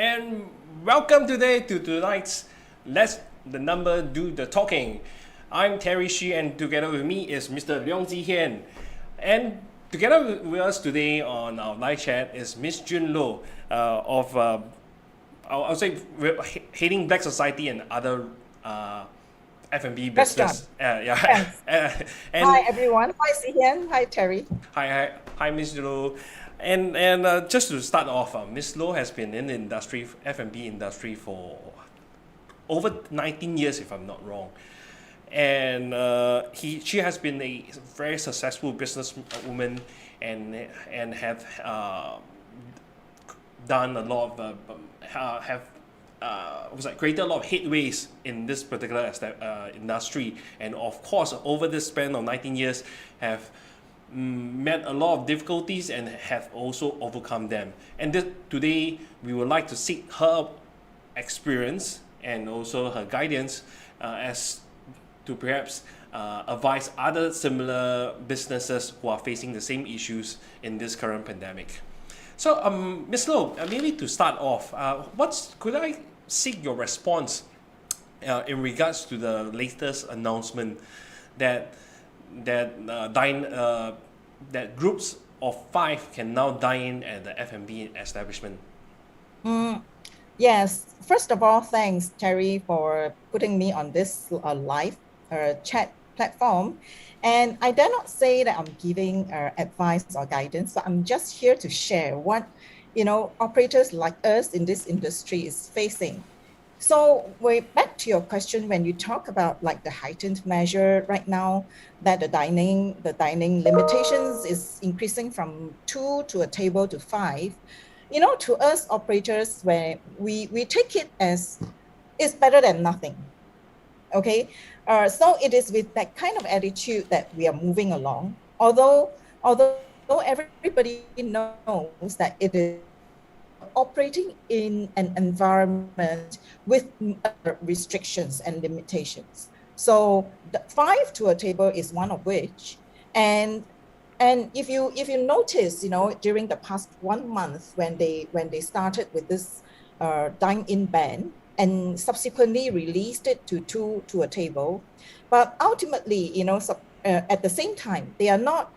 and welcome today to tonight's Let the Number Do the Talking. I'm Terry Shi, and together with me is Mr. Leong Ji Hian. And together with us today on our live chat is Ms Jun Low of, I'll say, Hating Black Society and other F&B Restaurant. business. Yeah. Yes. And Hi, everyone. Hi, Sian. Hi, Terry. hi, Ms. Low. And just to start off, Ms. Low has been in the industry, F&B industry, for over 19 years, if I'm not wrong. And she has been a very successful businesswoman and have done a lot of created a lot of headways in this particular industry, and of course over this span of 19 years have met a lot of difficulties and have also overcome them. And today we would like to seek her experience and also her guidance as to perhaps advise other similar businesses who are facing the same issues in this current pandemic. So, Ms. Low, maybe to start off, could I seek your response in regards to the latest announcement that that groups of 5 can now dine in at the F&B establishment? Yes. First of all, thanks, Terry, for putting me on this live chat platform. And I dare not say that I'm giving advice or guidance, but I'm just here to share what operators like us in this industry is facing. So way back to your question, when you talk about like the heightened measure right now, that the dining limitations is increasing from 2 to a table to 5. To us operators, where we take it as it's better than nothing. Okay, so it is with that kind of attitude that we are moving along. Although everybody knows that it is operating in an environment with restrictions and limitations. So the 5 to a table is one of which, and if you notice, during the past 1 month when they started with this dine-in ban and subsequently released it to 2 to a table, but ultimately, at the same time, they are not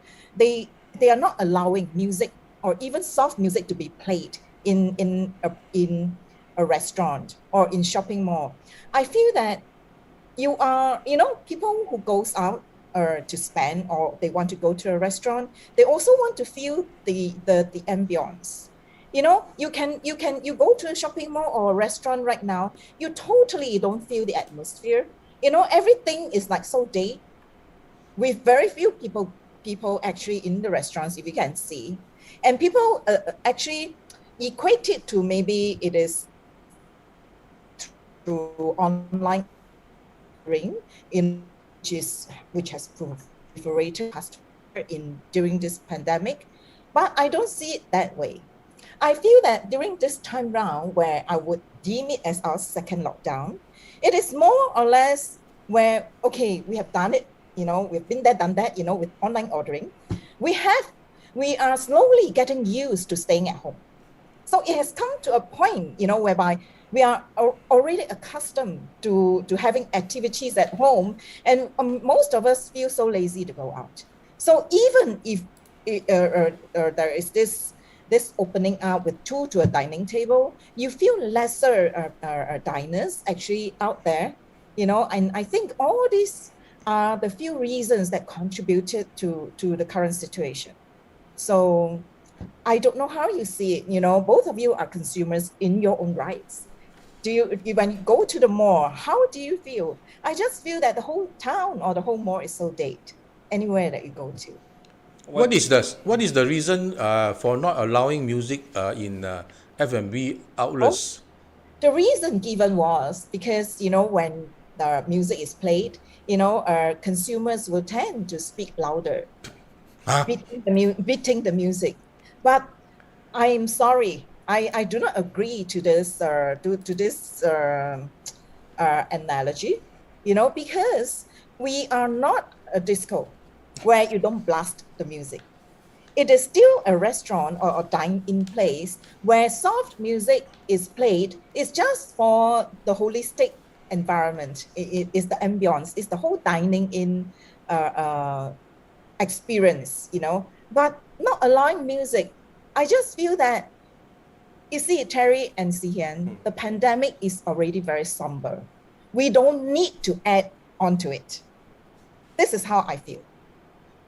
allowing music or even soft music to be played in a restaurant or in shopping mall. I feel that you are, people who goes out to spend, or they want to go to a restaurant, they also want to feel the ambience. You go to a shopping mall or a restaurant right now, you totally don't feel the atmosphere. Everything is like so dead, with very few people actually in the restaurants, if you can see. And people actually equate it to maybe it is through online ring, which has proliferated during this pandemic, but I don't see it that way. I feel that during this time round, where I would deem it as our second lockdown, it is more or less where, okay, we have done it, we've been there, done that, with online ordering. We are slowly getting used to staying at home. So it has come to a point, whereby we are already accustomed to having activities at home, and most of us feel so lazy to go out. So even if there is this opening up with 2 to a dining table, you feel lesser diners actually out there, and I think all these are the few reasons that contributed to the current situation. So I don't know how you see it. Both of you are consumers in your own rights. When you go to the mall, how do you feel? I just feel that the whole town or the whole mall is so dead, anywhere that you go to. What is the reason for not allowing music in F&B outlets? The reason given was because, when the music is played, consumers will tend to speak louder, beating the music. But I'm sorry, I do not agree to this analogy, because we are not a disco where you don't blast the music. it is still a restaurant or dine-in place where soft music is played. It's just for the holistic environment. It is the ambience. It's the whole dining in experience, but not allowing music. I just feel that, you see, Terry and Sian, the pandemic is already very somber. We don't need to add onto it. This is how I feel.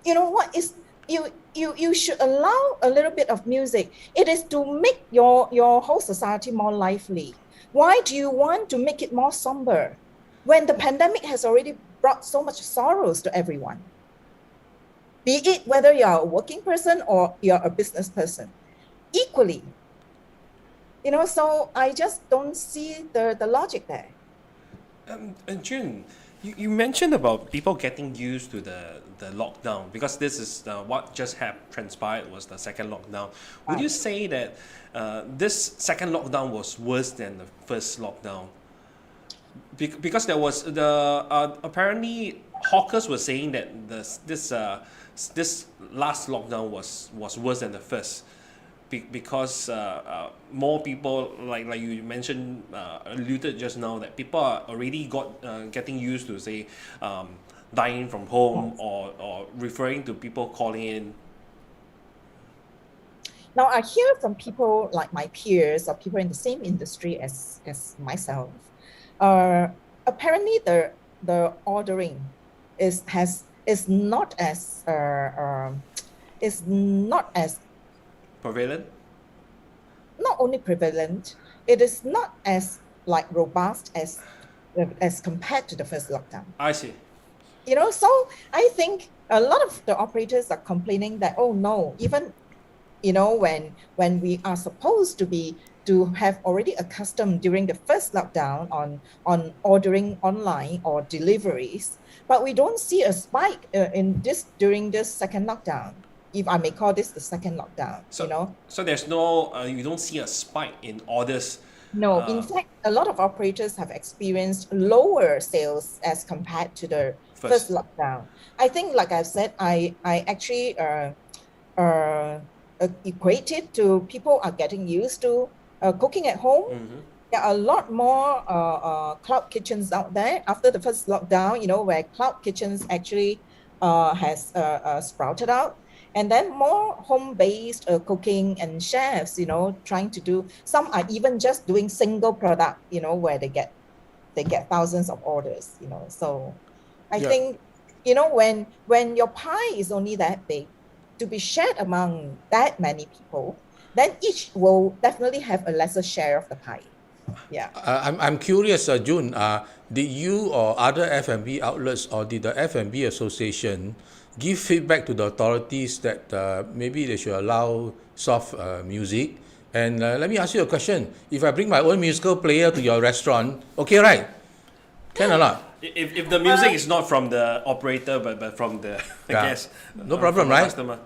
You know what is you should allow a little bit of music. It is to make your whole society more lively. Why do you want to make it more somber when the pandemic has already brought so much sorrows to everyone? Be it whether you're a working person or you're a business person, equally. So I just don't see the logic there. And Jun, you mentioned about people getting used to the lockdown, because this is what just transpired was the second lockdown. Would you say that this second lockdown was worse than the first lockdown? Because there was apparently hawkers were saying that this last lockdown was worse than the first. Because more people, like you mentioned, alluded just now, that people are already getting used to, say, dining from home, or referring to people calling in. Now, I hear from people like my peers or people in the same industry as myself. Apparently, the ordering is not as Prevalent? Not only prevalent, it is not as like robust as compared to the first lockdown. I see. So I think a lot of the operators are complaining that, oh no, even when we are supposed to have already accustomed during the first lockdown on ordering online or deliveries, but we don't see a spike during this second lockdown, if I may call this the second lockdown. So there's no you don't see a spike in orders. No, in fact, a lot of operators have experienced lower sales as compared to the first lockdown. I think, like I've said, I actually equate it to people are getting used to cooking at home. Mm-hmm. There are a lot more cloud kitchens out there after the first lockdown, where cloud kitchens actually has sprouted out. And then more home-based cooking and chefs, trying to do, some are even just doing single product, where they get thousands of orders, So I think, when your pie is only that big, to be shared among that many people, then each will definitely have a lesser share of the pie. Yeah. I'm curious, Jun, did you or other F&B outlets or did the F&B Association give feedback to the authorities that maybe they should allow soft music? And let me ask you a question. If I bring my own musical player to your restaurant, okay, right? Can or not? If the music is not from the operator, but from the guest. No problem, right? Customer.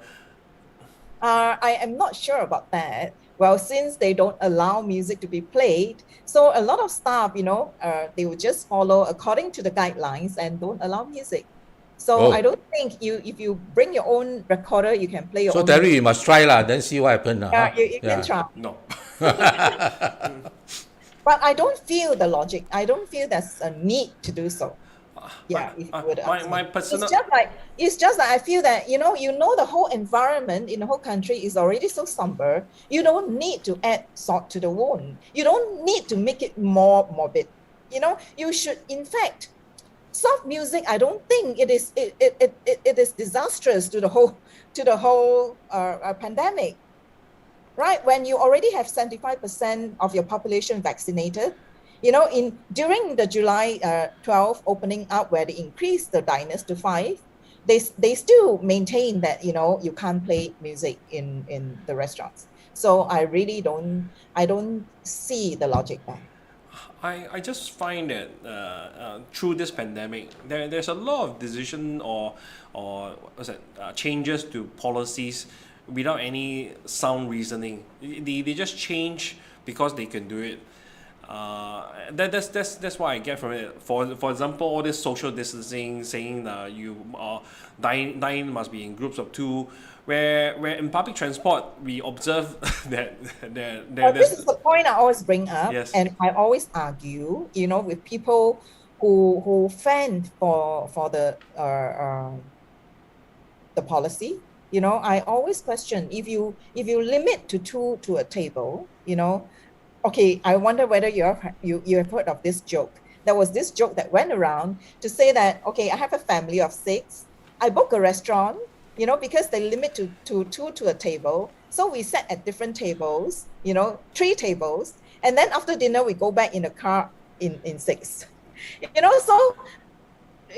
I am not sure about that. Well, since they don't allow music to be played, so a lot of staff, they will just follow according to the guidelines and don't allow music. So I don't think if you bring your own recorder, you can play your own. So Terry, you must try lah, then see what happens. Yeah, you can try. No. But I don't feel the logic. I don't feel there's a need to do so. Yeah, if you would ask my me. personal. It's just like I feel that the whole environment in the whole country is already so somber. You don't need to add salt to the wound. You don't need to make it more morbid. You should, in fact, soft music. I don't think it is disastrous to the whole pandemic. Right, when you already have 75% of your population vaccinated, during the July 12 opening up, where they increased the diners to 5, they still maintain that you can't play music in the restaurants. So I really don't see the logic there. I just find that through this pandemic, there's a lot of decision or changes to policies without any sound reasoning. They just change because they can do it. That's what I get from it. For example, all this social distancing, saying that you dine must be in groups of two, where in public transport we observe that This there's is the point I always bring up, yes. and I always argue, with people who fend for the policy. I always question, if you limit to two to a table, okay, I wonder whether you have heard of this joke. There was this joke that went around to say that, okay, I have a family of 6. I book a restaurant, because they limit to two to a table. So we sat at different tables, 3 tables. And then after dinner, we go back in a car in 6. So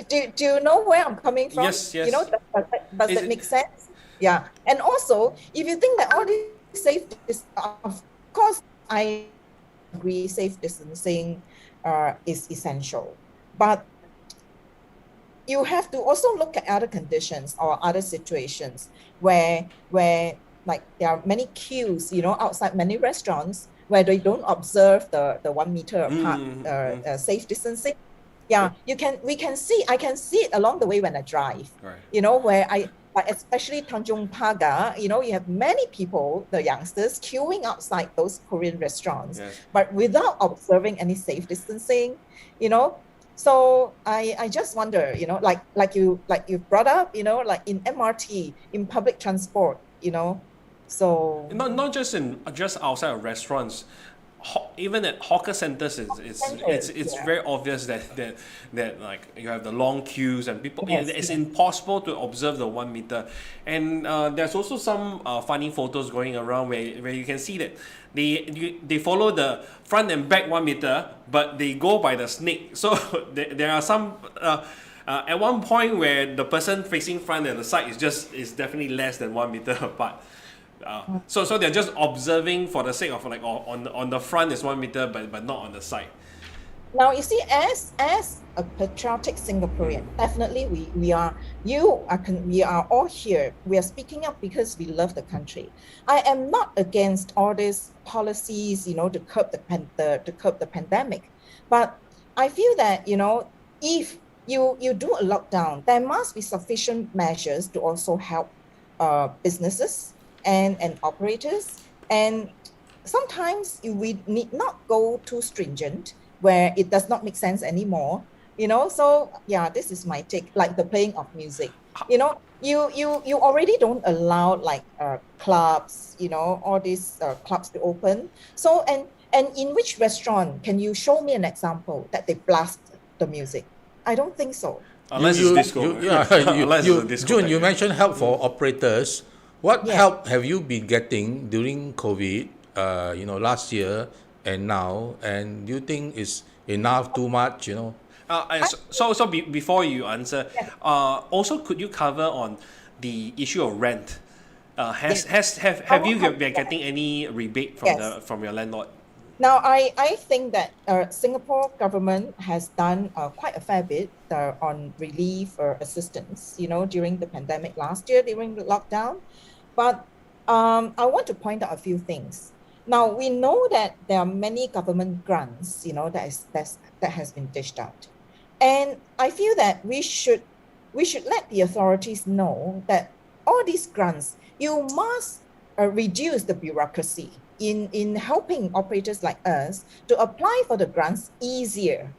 do you know where I'm coming from? Yes. Does that make sense? Yeah. And also, if you think that all this safety is, of course, I agree safe distancing is essential. But you have to also look at other conditions or other situations where like there are many queues, outside many restaurants where they don't observe the 1 meter apart safe distancing. Yeah, I can see it along the way when I drive. Right. Where like especially Tanjung Pagar, you have many people, the youngsters, queuing outside those Korean restaurants, Yes. but without observing any safe distancing, So I just wonder, like you brought up, like in MRT, in public transport, so Not just outside of restaurants, even at hawker centers, it's Yeah. very obvious that like you have the long queues and people. Yes, It's yes. impossible to observe the 1 meter, and there's also some funny photos going around where you can see that they follow the front and back 1 meter, but they go by the snake. So there are some. At one point where the person facing front and the side is definitely less than 1 meter apart. So they're just observing for the sake of like on the front is 1 meter but not on the side. Now you see, as a patriotic Singaporean, definitely we are all here. We are speaking up because we love the country. I am not against all these policies, to curb the pandemic, but I feel that if you do a lockdown, there must be sufficient measures to also help businesses and operators. And sometimes we need not go too stringent where it does not make sense anymore. So yeah, this is my take. Like the playing of music, you already don't allow like clubs, all these clubs to open. So and in which restaurant can you show me an example that they blast the music? I don't think so. Unless it's disco. Unless it's a disco. June, you package. mentioned help for operators. What Yeah. help have you been getting during COVID, last year and now? And do you think it's enough, too much, Before you answer, also could you cover on the issue of rent? Have you been getting any rebate from Yes. from your landlord? Now, I think that Singapore government has done quite a fair bit on relief or assistance, during the pandemic last year, during the lockdown. But I want to point out a few things. Now, we know that there are many government grants, that has been dished out. And I feel that we should let the authorities know that all these grants, you must reduce the bureaucracy in helping operators like us to apply for the grants easier.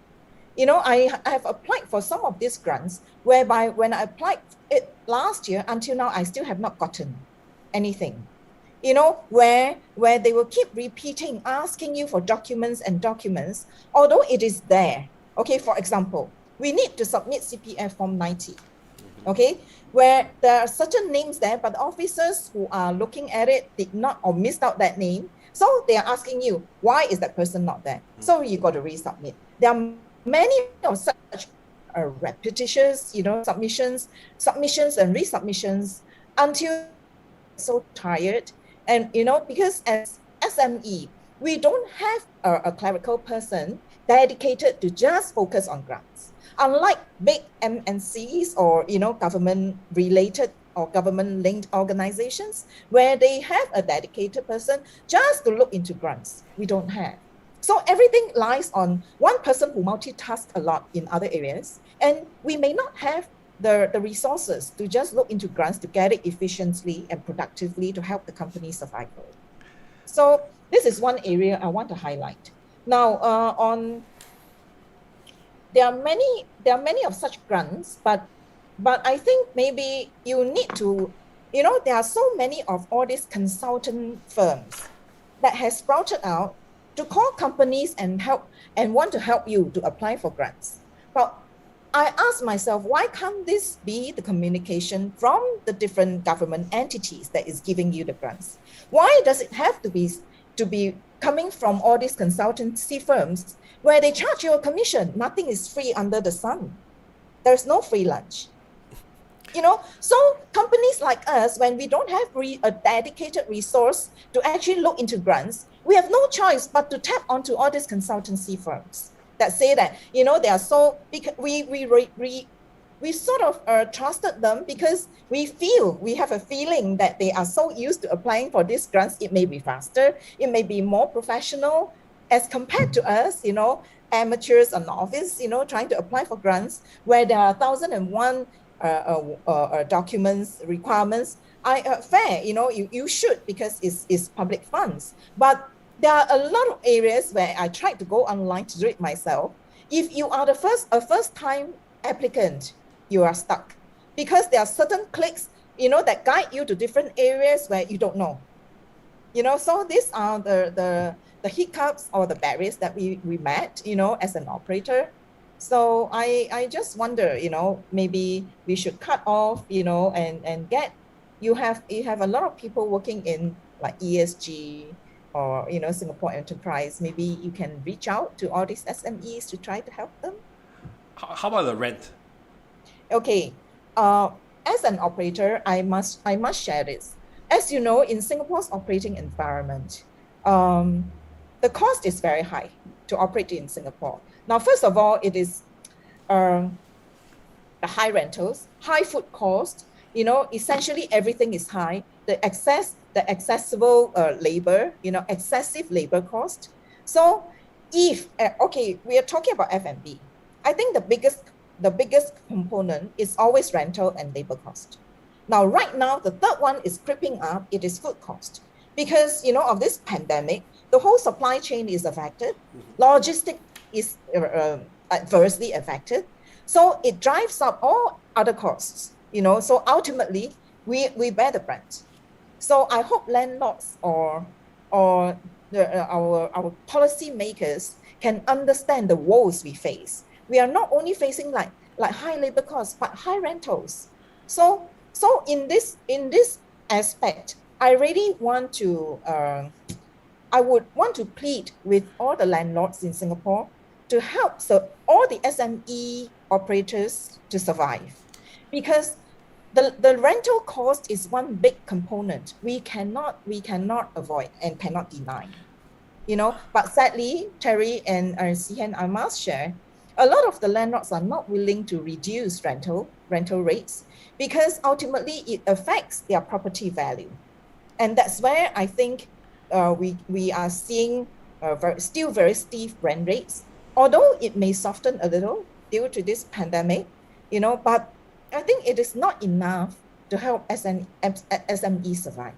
I have applied for some of these grants whereby when I applied it last year, until now, I still have not gotten anything. Where they will keep repeating, asking you for documents, although it is there. Okay, for example, we need to submit CPF Form 90. Okay, where there are certain names there, but the officers who are looking at it did not or missed out that name. So they are asking you, why is that person not there? So you got to resubmit. There are many of such repetitious, submissions and resubmissions until so tired. And, because as SME, we don't have a clerical person dedicated to just focus on grants. Unlike big MNCs or, government-related or government-linked organizations, where they have a dedicated person just to look into grants. We don't have. So everything lies on one person who multitasks a lot in other areas, and we may not have the resources to just look into grants to get it efficiently and productively to help the company survive. So this is one area I want to highlight. Now, there are many of such grants, but I think maybe you need to, there are so many of all these consultant firms that has sprouted out to call companies and want to help you to apply for grants. But I ask myself, why can't this be the communication from the different government entities that is giving you the grants? Why does it have to be coming from all these consultancy firms where they charge you a commission? Nothing is free under the sun. There's no free lunch. So companies like us, when we don't have a dedicated resource to actually look into grants, we have no choice but to tap onto all these consultancy firms that say that, they are so, we sort of trusted them because we have a feeling that they are so used to applying for these grants. It may be faster, it may be more professional as compared to us, amateurs or novice, trying to apply for grants where there are 1,001 documents, requirements. Fair, you should, because it's public funds. But there are a lot of areas where I tried to go online to do it myself. If you are a first-time applicant, you are stuck because there are certain clicks, that guide you to different areas where you don't know. So these are the hiccups or the barriers that we met, as an operator. So I just wonder, maybe we should cut off, and get, you have a lot of people working in like ESG or, Singapore Enterprise. Maybe you can reach out to all these SMEs to try to help them. How about the rent? Okay, as an operator, I must share this. As you know, in Singapore's operating environment, the cost is very high to operate in Singapore. Now, first of all, it is the high rentals, high food cost, essentially everything is high. The accessible labor, excessive labor cost. So if, we are talking about F&B, I think the biggest component is always rental and labor cost. Now, right now, the third one is creeping up. It is food cost. Because, of this pandemic, the whole supply chain is affected. Logistics is adversely affected. So it drives up all other costs, So ultimately, we bear the brunt. So I hope landlords or our policy makers can understand the woes we face. We are not only facing like high labor costs, but high rentals. So in this aspect, I really want to, I would want to plead with all the landlords in Singapore to help all the SME operators to survive, because the rental cost is one big component we cannot avoid and cannot deny. But sadly, Terry and Sihan, I must share, a lot of the landlords are not willing to reduce rental rates because ultimately it affects their property value. And that's where I think we are seeing still very steep rent rates, although it may soften a little due to this pandemic, but I think it is not enough to help SME survive.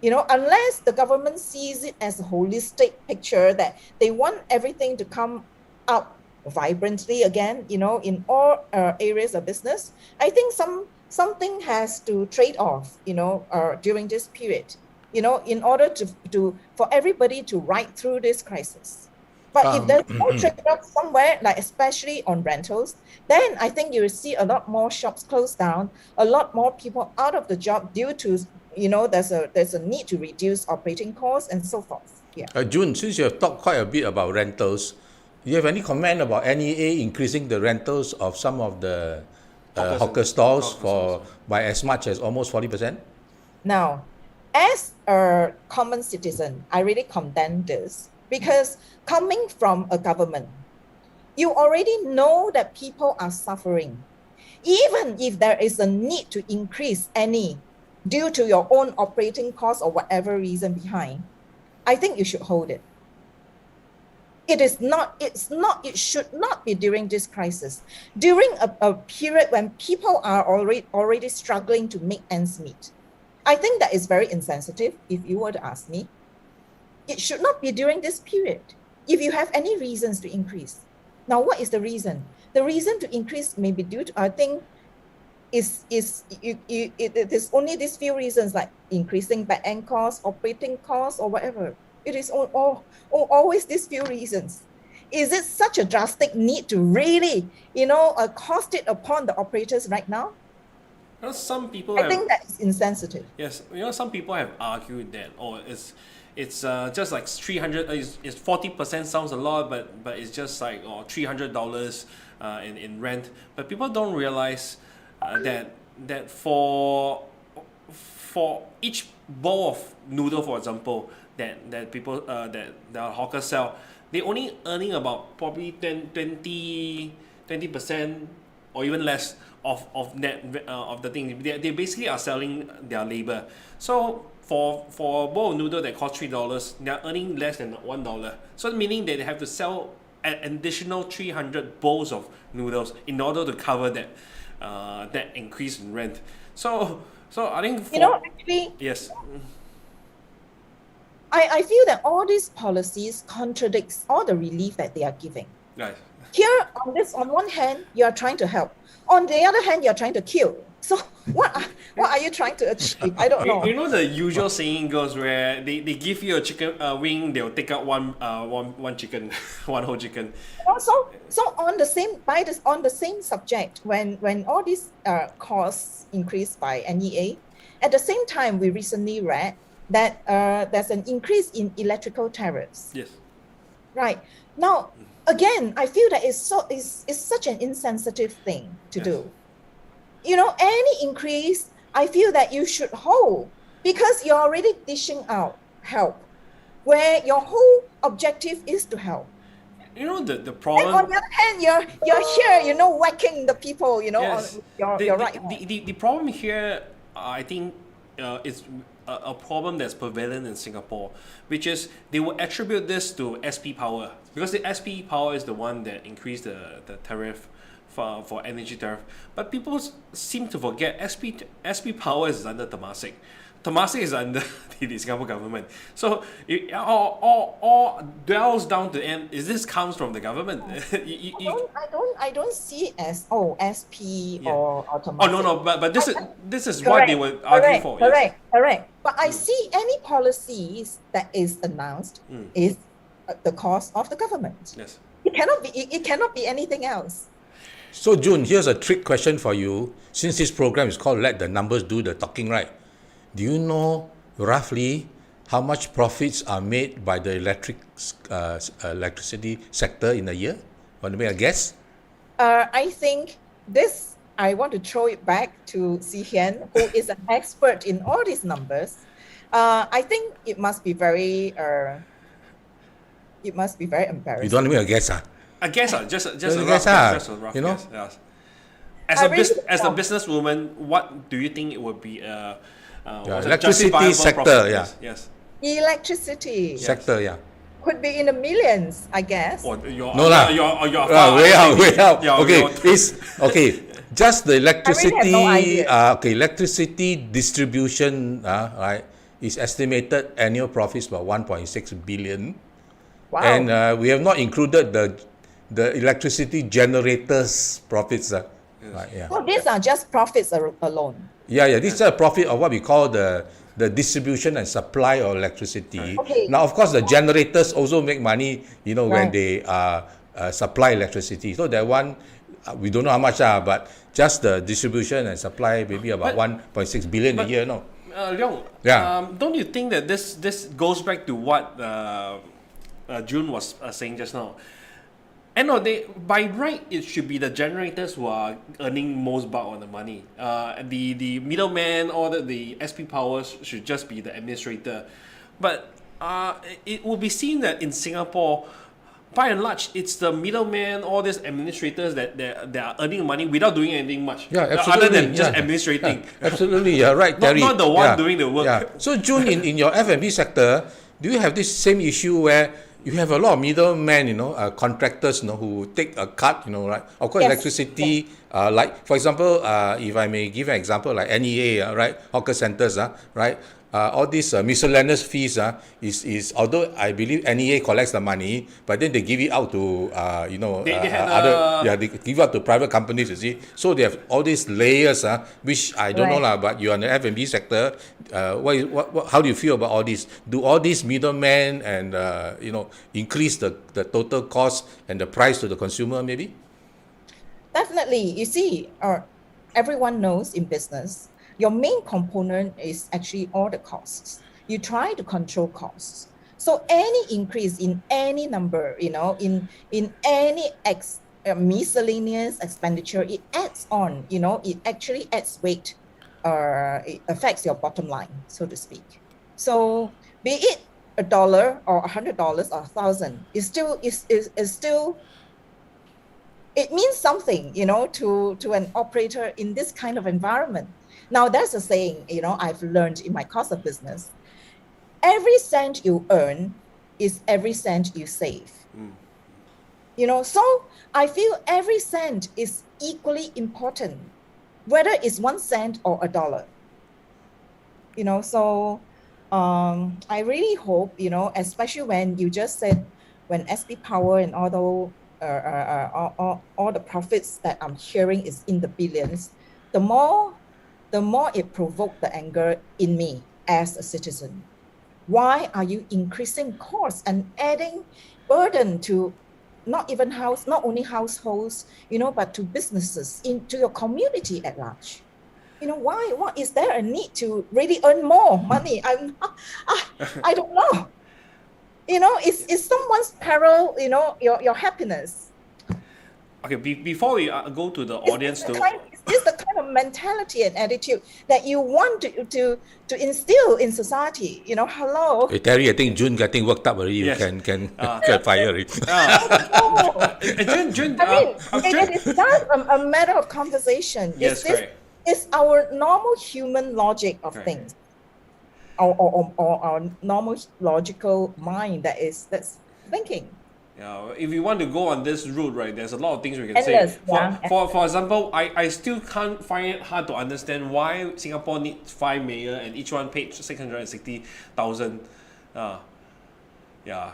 Unless the government sees it as a holistic picture that they want everything to come up vibrantly again, in all areas of business, I think something has to trade off, during this period, in order for everybody to ride through this crisis. But if there's no trade-off somewhere, like especially on rentals, then I think you will see a lot more shops close down, a lot more people out of the job due to, there's a need to reduce operating costs and so forth. Yeah. Jun, since you have talked quite a bit about rentals, do you have any comment about NEA increasing the rentals of some of the hawker stalls by as much as almost 40%? Now, as a common citizen, I really condemn this. Because coming from a government, you already know that people are suffering. Even if there is a need to increase any due to your own operating costs or whatever reason behind, I think you should hold it. It's not, it should not be during this crisis. During a period when people are already struggling to make ends meet. I think that is very insensitive, if you were to ask me. It should not be during this period. If you have any reasons to increase. Now, what is the reason? The reason to increase may be due to, I think, it is only these few reasons, like increasing back-end costs, operating costs, or whatever. It is always these few reasons. Is it such a drastic need to really, cost it upon the operators right now? You know, some people I think that is insensitive. Yes, some people have argued that it's just like 300. It's 40% sounds a lot, but it's just like $300 in rent. But people don't realize that for each bowl of noodle, for example, that people that the hawkers sell, they only earning about probably 20% or even less of net of the thing. They basically are selling their labor. So for a bowl of noodle that costs $3, they're earning less than $1. So meaning that they have to sell an additional 300 bowls of noodles in order to cover that increase in rent. So I think actually, yes. I feel that all these policies contradicts all the relief that they are giving. Right. Here, on one hand, you are trying to help. On the other hand, you are trying to kill. So what are you trying to achieve? I don't know. You know the usual saying goes where they give you a chicken wing, they'll take out one chicken, one whole chicken. So on the same subject, when all these costs increased by NEA, at the same time we recently read that there's an increase in electrical tariffs. Yes. Right. Now, again, I feel that it's such an insensitive thing to do. Any increase, I feel that you should hold, because you're already dishing out help, where your whole objective is to help. The problem. And on the other hand, you're here, whacking the people, Yes. on your right. The problem here, I think, is a problem that's prevalent in Singapore, which is they will attribute this to SP Power, because the SP Power is the one that increased the tariff for energy tariff. But people seem to forget SP Power is under Temasek. Temasek is under the Singapore government. So it all dwells down to end. Is this comes from the government? I don't see it as SP or Temasek. Oh no, but this is what they were arguing for. Correct. But I see any policies that is announced is the cost of the government. Yes. It cannot be anything else. So Jun, here's a trick question for you. Since this program is called Let the Numbers Do the Talking, right? Do you know roughly how much profits are made by the electricity sector in a year? Want to make a guess? I think I want to throw it back to Si Hian, who is an expert in all these numbers. I think it must be very embarrassing. You don't want to make a guess, I guess just a Just a rough guess, guess, just a rough you know? guess. Yes. As a don't. businesswoman, what do you think it would be? electricity justifiable sector, profit? yeah. Yes. Electricity Sector, yeah. could be in the millions, I guess. Or you're, No lah. You're Way out. Yeah, Okay, you're- it's okay. Just the electricity. no idea. Electricity distribution, right, is estimated annual profits about 1.6 billion, Wow. and we have not included the electricity generators' profits. Right, yeah. So these are just profits alone. Yeah. These are profit of what we call the distribution and supply of electricity. Okay. Now, of course, the generators also make money, when Right. they supply electricity. So that one, we don't know how much, but just the distribution and supply, maybe about 1.6 billion a year, no? Leong, Yeah. don't you think that this goes back to what June was saying just now? And no, by right it should be the generators who are earning most bulk on the money. The middleman or the SP powers should just be the administrator. But it will be seen that in Singapore, by and large, it's the middleman, all these administrators that are earning money without doing anything much. Yeah, absolutely. Other than just Yeah. administrating. Yeah, absolutely, you're right, Terry. Not the one doing the work. Yeah. So, June, in your F&B sector, do you have this same issue where you have a lot of middlemen, contractors, who take a cut, right? Of course, Yes. electricity, like, for example, if I may give an example, like NEA, right? Hawker centers, right? All these miscellaneous fees is although I believe NEA collects the money, but then they give it out to They had they give out to private companies. You see, so they have all these layers, which I don't know Right. lah. But you're in the F&B sector. What how do you feel about all this? Do all these middlemen and increase the total cost and the price to the consumer maybe? Definitely. You see, everyone knows in business, your main component is actually all the costs. You try to control costs. So any increase in any number, in any miscellaneous expenditure, it adds on, it actually adds weight. It affects your bottom line, so to speak. So be it $1 or $100 or 1,000, is still it means something, to an operator in this kind of environment. Now, there's a saying, I've learned in my course of business. Every cent you earn is every cent you save. So I feel every cent is equally important, whether it's 1 cent or $1. So I really hope, especially when you just said, when SP Power and all the profits that I'm hearing is in the billions, the more it provoked the anger in me as a citizen. Why are you increasing costs and adding burden to not only households, but to businesses, into your community at large? Why? What is there a need to really earn more money? I don't know. It's someone's peril, your happiness. Okay, before we go to the audience, Is this the kind of mentality and attitude that you want to instill in society? Hello. Hey, Terry, I think June getting worked up already. Yes. You can get fired. Jun, It is not a matter of conversation. Yes, correct. It's our normal human logic of Correct. things, or our normal logical mind that's thinking. Yeah, if we want to go on this route, right, there's a lot of things we can Endless, say. yeah. For example, I still can't find it hard to understand why Singapore needs 5 mayor and each one paid 660,000. Yeah.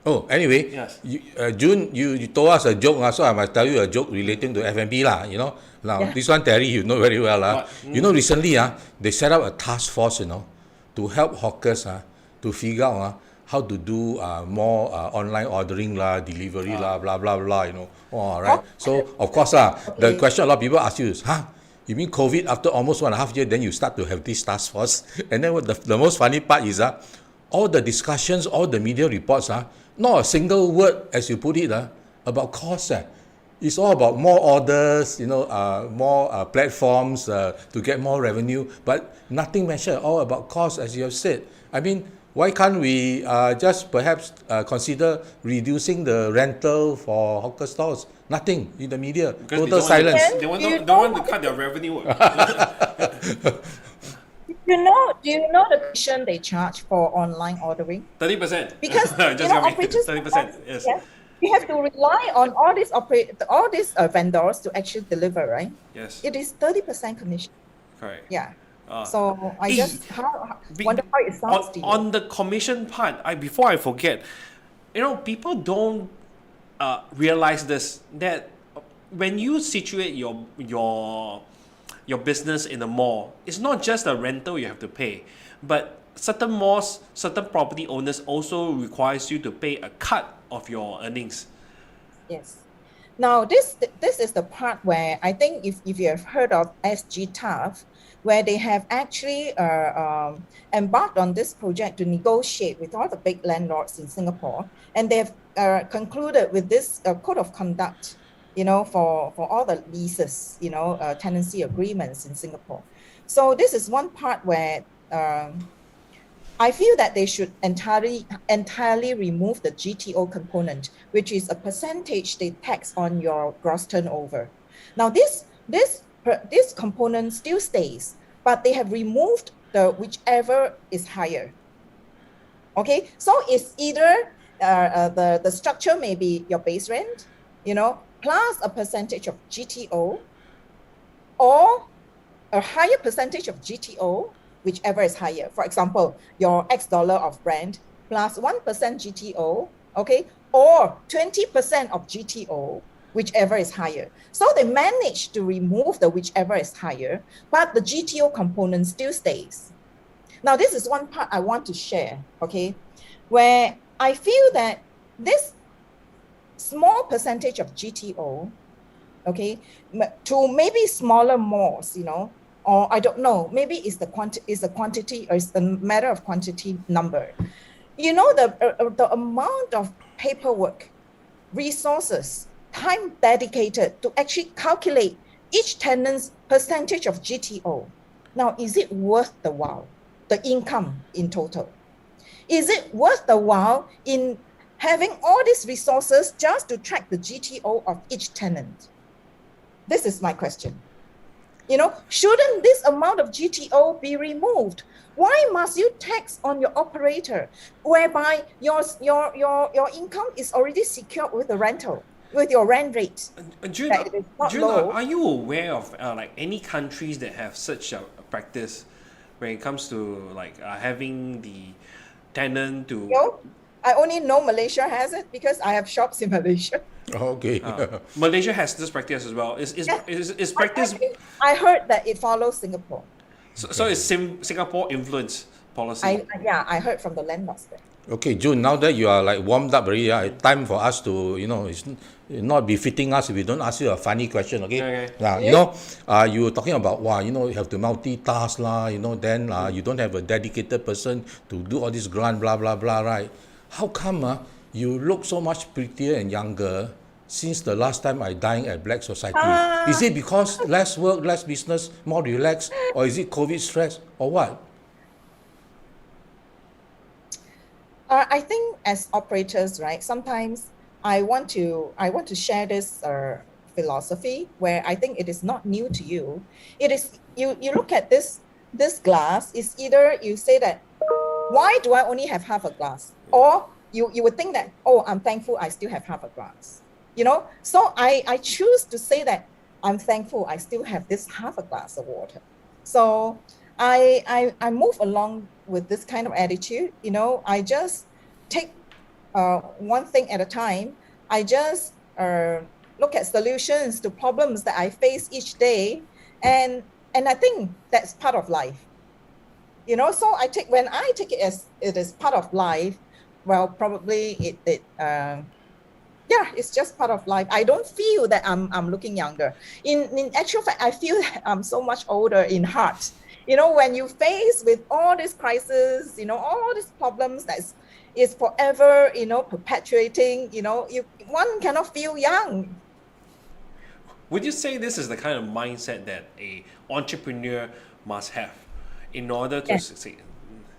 Oh, anyway, Yes. June, you told us a joke, so I must tell you a joke relating to F&B lah. Now Yeah. this one, Terry, you know very well lah. What? Recently they set up a task force, to help hawkers to figure out how to do more online ordering lah, delivery lah, blah blah blah. Oh, right. So of course the question a lot of people ask you is, you mean COVID after almost 1.5 years, then you start to have this task force? And then what the most funny part is all the discussions, all the media reports not a single word, as you put it, about cost. It's all about more orders, more platforms to get more revenue, but nothing mentioned all about cost, as you have said. I mean, why can't we just perhaps consider reducing the rental for hawker stores? Nothing in the media. Because Total silence. They don't want to cut their revenue. Do you know the commission they charge for online ordering? 30%. Because Just operators 30%. Yes. you have to rely on all these vendors to actually deliver, right? Yes. It is 30% commission. Correct. Yeah. So I just wonder how it sounds to you. On the commission part, before I forget, people don't realize this, that when you situate your business in a mall, it's not just the rental you have to pay, but certain malls, certain property owners also requires you to pay a cut of your earnings. Yes. Now this is the part where I think if you have heard of SG TAF, where they have actually embarked on this project to negotiate with all the big landlords in Singapore, and they have concluded with this code of conduct, for all the leases, tenancy agreements in Singapore. So this is one part where I feel that they should entirely remove the GTO component, which is a percentage they tax on your gross turnover. Now this component still stays, but they have removed the whichever is higher. Okay, so it's either the structure may be your base rent, plus a percentage of GTO, or a higher percentage of GTO, whichever is higher. For example, your X dollar of rent plus 1% GTO, okay, or 20% of GTO, whichever is higher. So they managed to remove the whichever is higher, but the GTO component still stays. Now, this is one part I want to share, okay, where I feel that this small percentage of GTO, okay, to maybe smaller malls, or I don't know, maybe it's the quantity or it's the matter of quantity number. The amount of paperwork, resources, time dedicated to actually calculate each tenant's percentage of GTO. Now, is it worth the while, the income in total? Is it worth the while in having all these resources just to track the GTO of each tenant? This is my question. Shouldn't this amount of GTO be removed? Why must you tax on your operator, whereby your income is already secured with the rental, with your rent rate? Jun, are you aware of any countries that have such a practice when it comes to having the tenant to? No, I only know Malaysia has it because I have shops in Malaysia. Okay. Malaysia has this practice as well. Is practice? I heard that it follows Singapore. So it's Singapore influence policy. I heard from the landlords there. Okay, June, now that you are warmed up already, time for us to, it's not befitting us if we don't ask you a funny question, okay? You were talking about, you have to multitask then you don't have a dedicated person to do all this grant, blah, blah, blah, right? How come you look so much prettier and younger since the last time I dined at Black Society? Is it because less work, less business, more relaxed, or is it COVID stress, or what? I think as operators, right, sometimes I want to share this philosophy where I think it is not new to you. It is, you look at this glass, is either you say that, why do I only have half a glass? Or you would think that, oh, I'm thankful I still have half a glass. So I choose to say that I'm thankful I still have this half a glass of water. So I move along with this kind of attitude. I just take one thing at a time. I just look at solutions to problems that I face each day, and I think that's part of life. So when I take it as it is part of life, well, probably it's just part of life. I don't feel that I'm looking younger. In actual fact, I feel that I'm so much older in heart. When you face with all these crises, all these problems that is forever, perpetuating, one cannot feel young. Would you say this is the kind of mindset that a entrepreneur must have in order to succeed?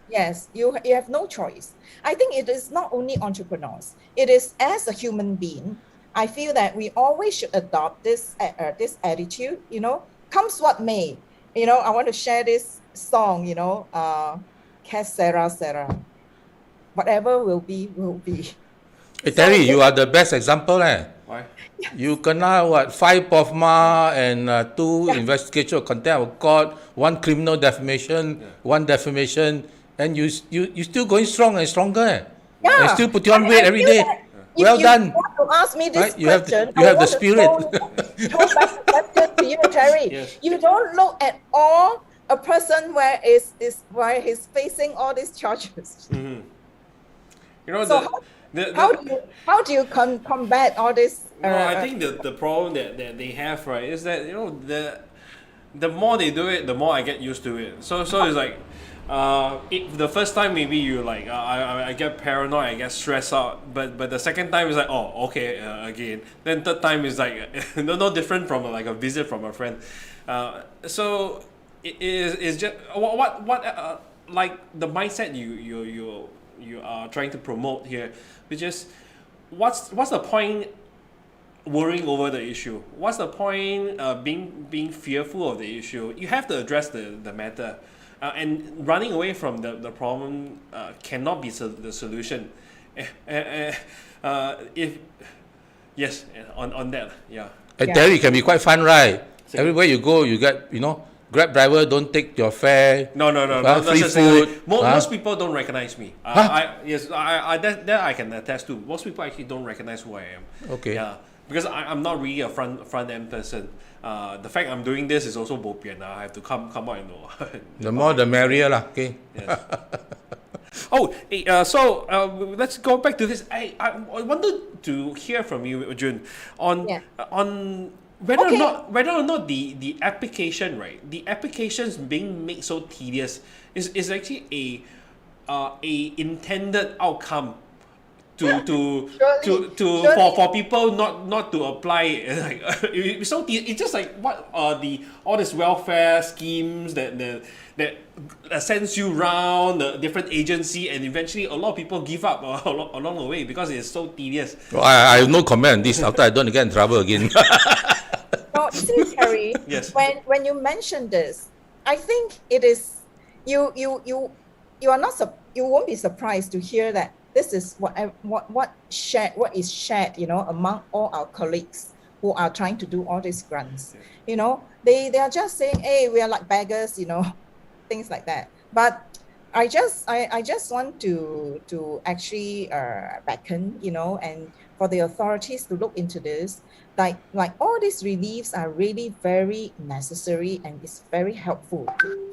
Yes, you have no choice. I think it is not only entrepreneurs. It is as a human being. I feel that we always should adopt this attitude. Comes what may. I want to share this song. Que sera sera. Whatever will be, will be. Hey, Terry, you are the best example, Why? You kena 5 POFMA and 2 investigation of contempt of court, 1 criminal defamation, 1 defamation, and you still going strong and stronger. And still put on weight every day. Well done. You want to ask me this question, you have the spirit. Throw back the question to you, Terry. Yes. You don't look at all a person where he's facing all these charges. Mm-hmm. So how do you combat all this? I think the problem that they have, right, is that the more they do it, the more I get used to it. So it's like, the first time maybe you I get paranoid, I get stressed out, but the second time is like, oh, okay, again. Then third time is like no different from a visit from a friend. So it is just what the mindset you are trying to promote here, which is what's the point worrying over the issue? What's the point being fearful of the issue? You have to address the matter. And running away from the problem cannot be the solution. If yes, on that, yeah. And Yeah. Terry, can be quite fun, right? Everywhere you go, you get, Grab driver don't take your fare. No, not Free necessarily. food. Most people don't recognize me. Huh? That I can attest to. Most people actually don't recognize who I am. Okay. Yeah, because I'm not really a front end person. The fact I'm doing this is also bo pian. I have to come out and know. The more the merrier lah, okay? Yes. Oh, hey, so let's go back to this. I wanted to hear from you, Jun, on Yeah. on whether Okay. whether or not the application, right, the applications being made so tedious is actually a intended outcome to Surely. for people not to apply. Like it's so it's just like what all these welfare schemes that sends you around the different agency, and eventually a lot of people give up along the way because it's so tedious. Well, I have no comment on this after I don't get in trouble again. No, you see, Terry, Yes. when you mention this, I think it is you are not you won't be surprised to hear that this is what is shared, among all our colleagues who are trying to do all these grants. They are just saying, hey, we are like beggars, things like that. But I just want to actually beckon, and for the authorities to look into this. Like all these reliefs are really very necessary and it's very helpful to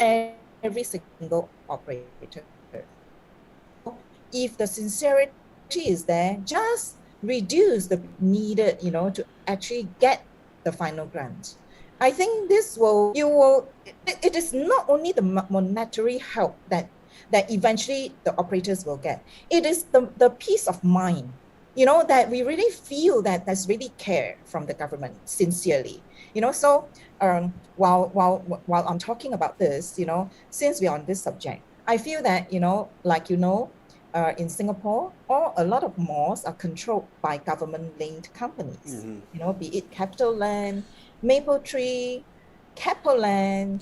every single operator. If the sincerity is there, just reduce the needed, to actually get the final grant. I think it is not only the monetary help that eventually the operators will get. It is the peace of mind, that we really feel that there's really care from the government, sincerely. So while I'm talking about this, since we're on this subject, I feel that, in Singapore, a lot of malls are controlled by government-linked companies. Be it CapitaLand, Mapletree, Capoland,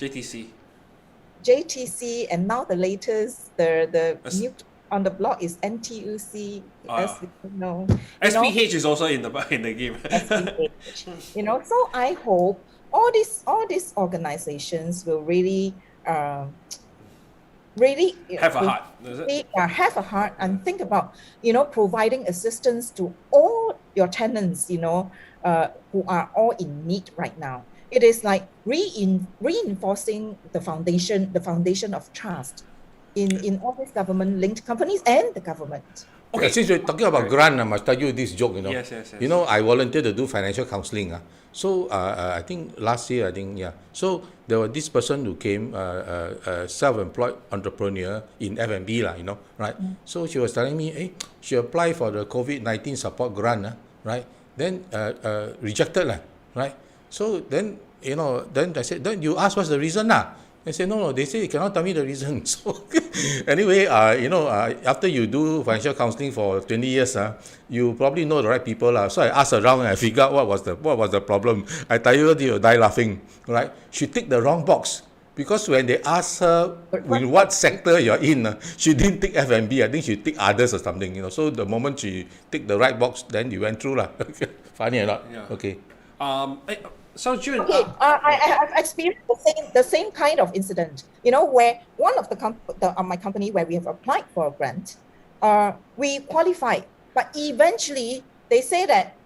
JTC, and now the latest, the new on the block is NTUC. As we know, SPH is also in the game. SPH. So I hope all these organizations will really Have a heart. Is it? have a heart and think about providing assistance to all your tenants, who are all in need right now. It is like reinforcing the foundation of trust in all these government-linked companies and the government. Okay. Since we're talking about grant, I must tell you this joke, Yes. I volunteered to do financial counseling. So I think last year, So there was this person who came, self-employed entrepreneur in F&B, right? So she was telling me, hey, she applied for the COVID-19 support grant, right? Then rejected, right? So then, then I said, then you ask what's the reason, I said, no, they say you cannot tell me the reason. So anyway, after you do financial counseling for 20 years, you probably know the right people. So I asked around and I figured out what was the problem. I tell you, you'll die laughing, right? She ticked the wrong box. Because when they asked her in what sector you're in, she didn't tick F&B. I think she ticked others or something, So the moment she ticked the right box, then you went through. Funny or not? Yeah. Okay. So Jun, Okay, I have experienced the same kind of incident. Where one of my company where we have applied for a grant, we qualified, but eventually they say that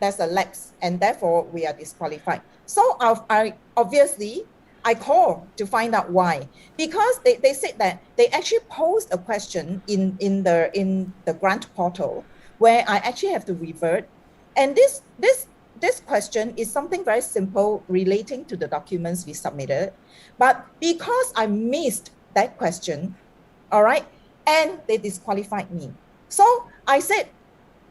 there's a lapse and therefore we are disqualified. So I obviously call to find out why, because they said that they actually posed a question in the grant portal where I actually have to revert, and this question is something very simple relating to the documents we submitted, but because I missed that question, all right, and they disqualified me. So I said,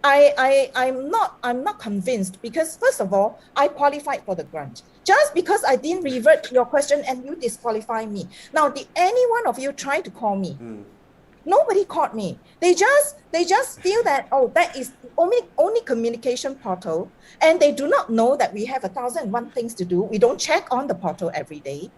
I'm not convinced, because first of all, I qualified for the grant. Just because I didn't revert to your question and you disqualify me. Now, did any one of you try to call me? Nobody called me. They just feel that, that is only communication portal, and they do not know that we have 1,001 things to do. We don't check on the portal every day,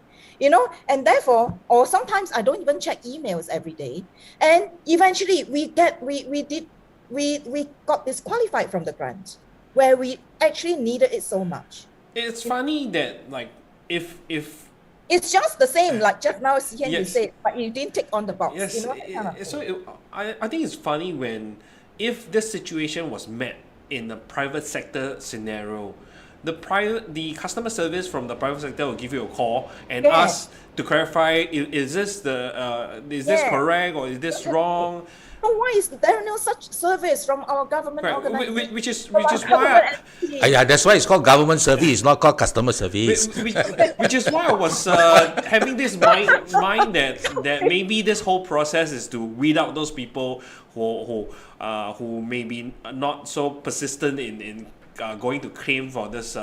and therefore, or sometimes I don't even check emails every day. And eventually we did we got disqualified from the grant where we actually needed it so much. It's funny that like if It's just the same, like just now, Sian, you yes. said, but you didn't tick on the box. Yes, You know, that kind of thing. so I think it's funny when if this situation was met in a private sector scenario, the customer service from the private sector will give you a call and Yeah. ask to clarify is this is this Yeah. correct or is this wrong? So why is there no such service from our government Right, organization? which is from which our is government why entity? Yeah, that's why it's called government service. It's not called customer service. which is why I was having this mind that maybe this whole process is to weed out those people who may be not so persistent in going to claim for this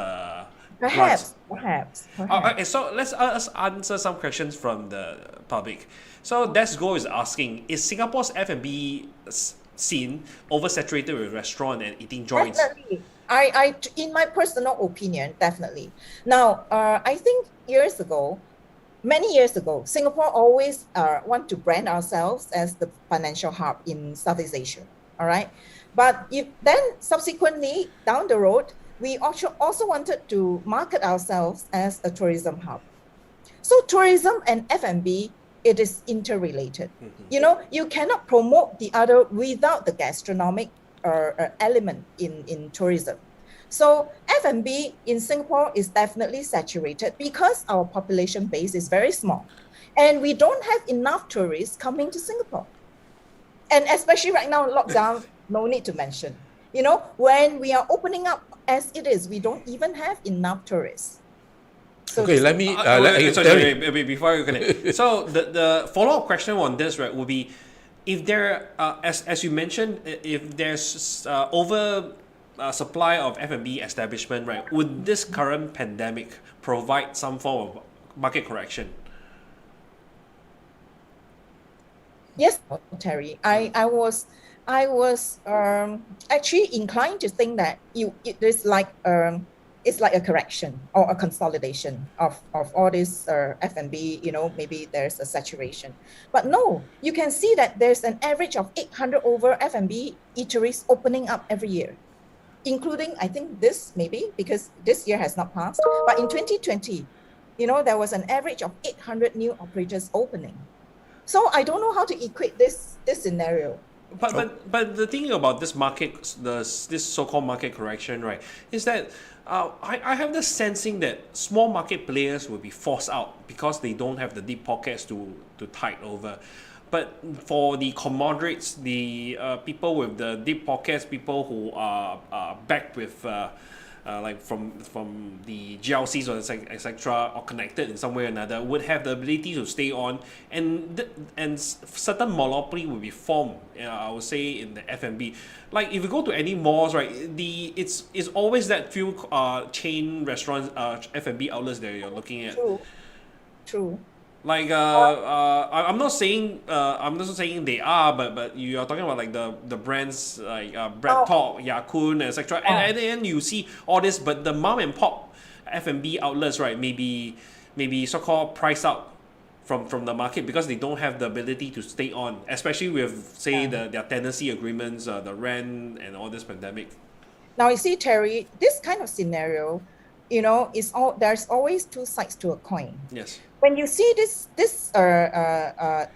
grants. Perhaps. Okay, so let's answer some questions from the public. So Desgo is asking, is Singapore's F&B scene oversaturated with restaurant and eating joints? Definitely. In my personal opinion, definitely. Now, I think many years ago, Singapore always want to brand ourselves as the financial hub in Southeast Asia. All right. But then subsequently down the road, we also wanted to market ourselves as a tourism hub. So tourism and F&B, it is interrelated. You know, you cannot promote the other without the gastronomic element in tourism. So F&B in Singapore is definitely saturated because our population base is very small and we don't have enough tourists coming to Singapore. And especially right now, lockdown, no need to mention. You know, when we are opening up as it is, we don't even have enough tourists. So Okay, let me. Wait, before you connect. So the follow-up question on this, right, would be if there, as you mentioned, if there's over supply of F&B establishment, right, would this current pandemic provide some form of market correction? Yes, Terry. I was actually inclined to think that it's like a correction or a consolidation of all this F&B, you know, maybe there's a saturation. But no, you can see that there's an average of 800 over F&B eateries opening up every year, including, I think this maybe, because this year has not passed, but in 2020, you know, there was an average of 800 new operators opening. So I don't know how to equate this scenario. But the thing about this market, this so-called market correction, right, is that I have the sensing that small market players will be forced out because they don't have the deep pockets to tide over. But for the commoderates, the people with the deep pockets, people who are backed with like from the GLCs or etc. or connected in some way or another, would have the ability to stay on, and certain monopoly will be formed. I would say in the F&B. Like if you go to any malls, right, it's always that few chain restaurants, F&B outlets that you're looking at. True. Like I'm not saying they are, but you are talking about like the brands like Bread Talk, Ya Kun, etc. And at the end you see all this, but the mom and pop F&B outlets, right, maybe so-called priced out from the market because they don't have the ability to stay on, especially with say their tenancy agreements, the rent and all this pandemic. Now you see, Terry, this kind of scenario, you know, there's always two sides to a coin. Yes. When you see this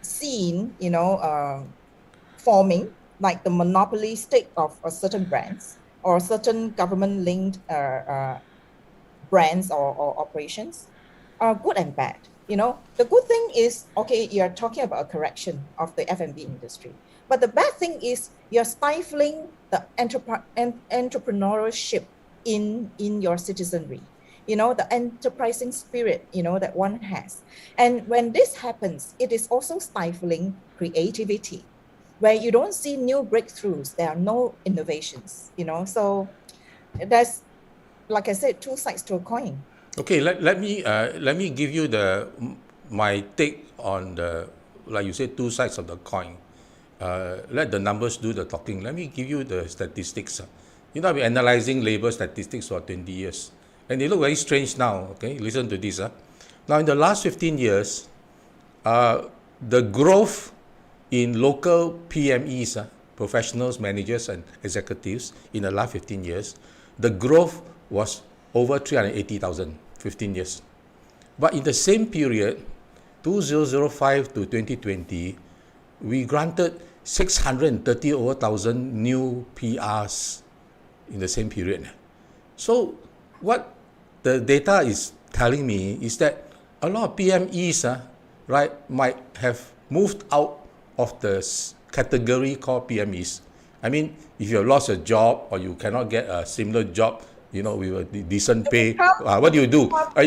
scene, you know, forming, like the monopoly stake of certain brands or certain government-linked brands or operations, are good and bad. You know, the good thing is, okay, you're talking about a correction of the F&B industry. But the bad thing is you're stifling the entrepreneurship in your citizenry. You know, the enterprising spirit, you know, that one has. And when this happens, it is also stifling creativity, where you don't see new breakthroughs, there are no innovations, you know. So there's, like I said, two sides to a coin. Okay, let me give you my take on the, like you said, two sides of the coin. Let the numbers do the talking. Let me give you the statistics. You know, I've been analyzing labor statistics for 20 years. And they look very strange now, okay? Listen to this. Now, in the last 15 years, the growth in local PMEs professionals, managers, and executives in the last 15 years, the growth was over 380,000, 15 years. But in the same period, 2005 to 2020, we granted 630 over thousand new PRs in the same period. So what the data is telling me is that a lot of PMEs, right, might have moved out of the category called PMEs. I mean, if you have lost a job or you cannot get a similar job, you know, with a decent pay, what do? You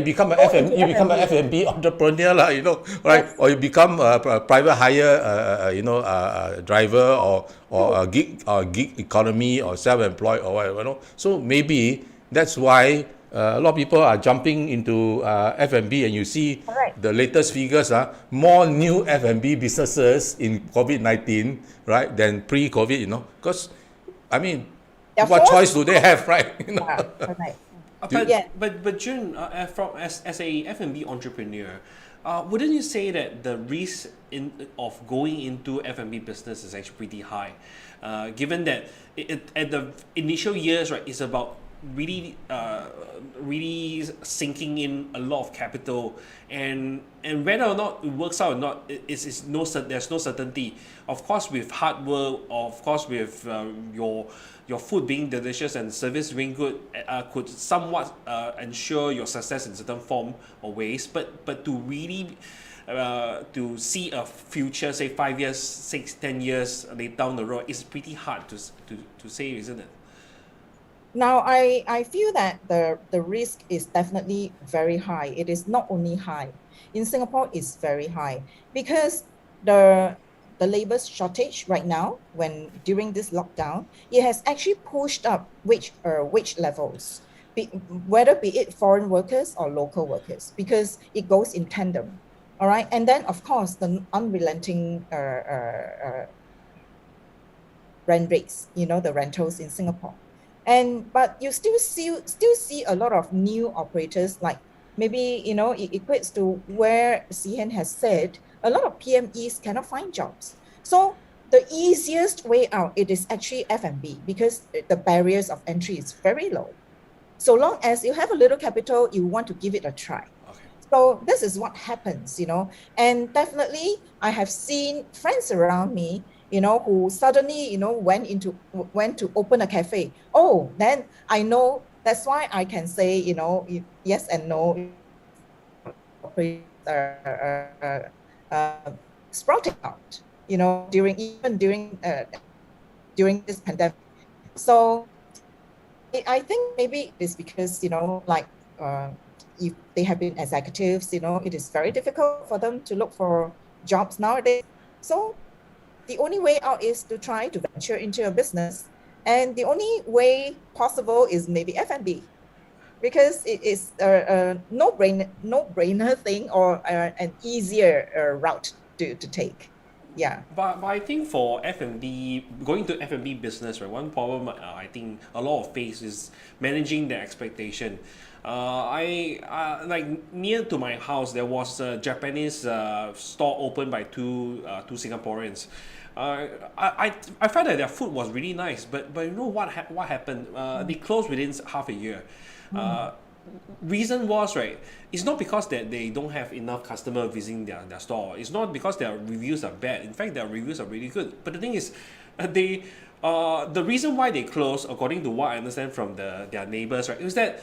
become an FM, you become an F&B entrepreneur, lah, you know, right? Yes. Or you become a private hire, driver or a gig economy or self-employed or whatever. You know? So maybe that's why a lot of people are jumping into F&B, and you see Correct. the latest figures are more new F&B businesses in COVID-19, right, than pre-COVID, you know, because, I mean, They're what forced choice do they have, right? You know? Yeah, correct. But, but Jun, as a F&B entrepreneur, wouldn't you say that the risk of going into F&B business is actually pretty high, given that at the initial years, right, it's about really sinking in a lot of capital, and whether or not it works out or not, there's no certainty. Of course, with hard work, of course, with your food being delicious and service being good, could somewhat ensure your success in certain form or ways. But to really to see a future, say 5 years, 6, 10 years down the road, is pretty hard to say, isn't it? Now, I feel that the risk is definitely very high. It is not only high. In Singapore, it's very high because the labor shortage right now, during this lockdown, it has actually pushed up wage levels, whether be it foreign workers or local workers, because it goes in tandem. All right. And then, of course, the unrelenting rent rates, the rentals in Singapore. But you still see a lot of new operators, like maybe it equates to where Sian has said a lot of PMEs cannot find jobs. So the easiest way out, it is actually F&B, because the barriers of entry is very low. So long as you have a little capital, you want to give it a try. Okay. So this is what happens, and definitely I have seen friends around me, who suddenly, went to open a cafe. Oh, then I know, that's why I can say, yes and no, sprouting out, during this pandemic. So I think maybe it's because, if they have been executives, it is very difficult for them to look for jobs nowadays. So the only way out is to try to venture into a business. And the only way possible is maybe F&B, because it is a no-brainer thing, or an easier route to take. Yeah. But I think for F&B, going to F&B business, right, one problem I think a lot of face is managing the expectation. Like near to my house, there was a Japanese store opened by two Singaporeans. I felt that their food was really nice, but you know what happened? They closed within half a year. Reason was, right, it's not because that they don't have enough customer visiting their store. It's not because their reviews are bad. In fact, their reviews are really good. But the thing is, the reason why they closed, according to what I understand from their neighbors, right, is that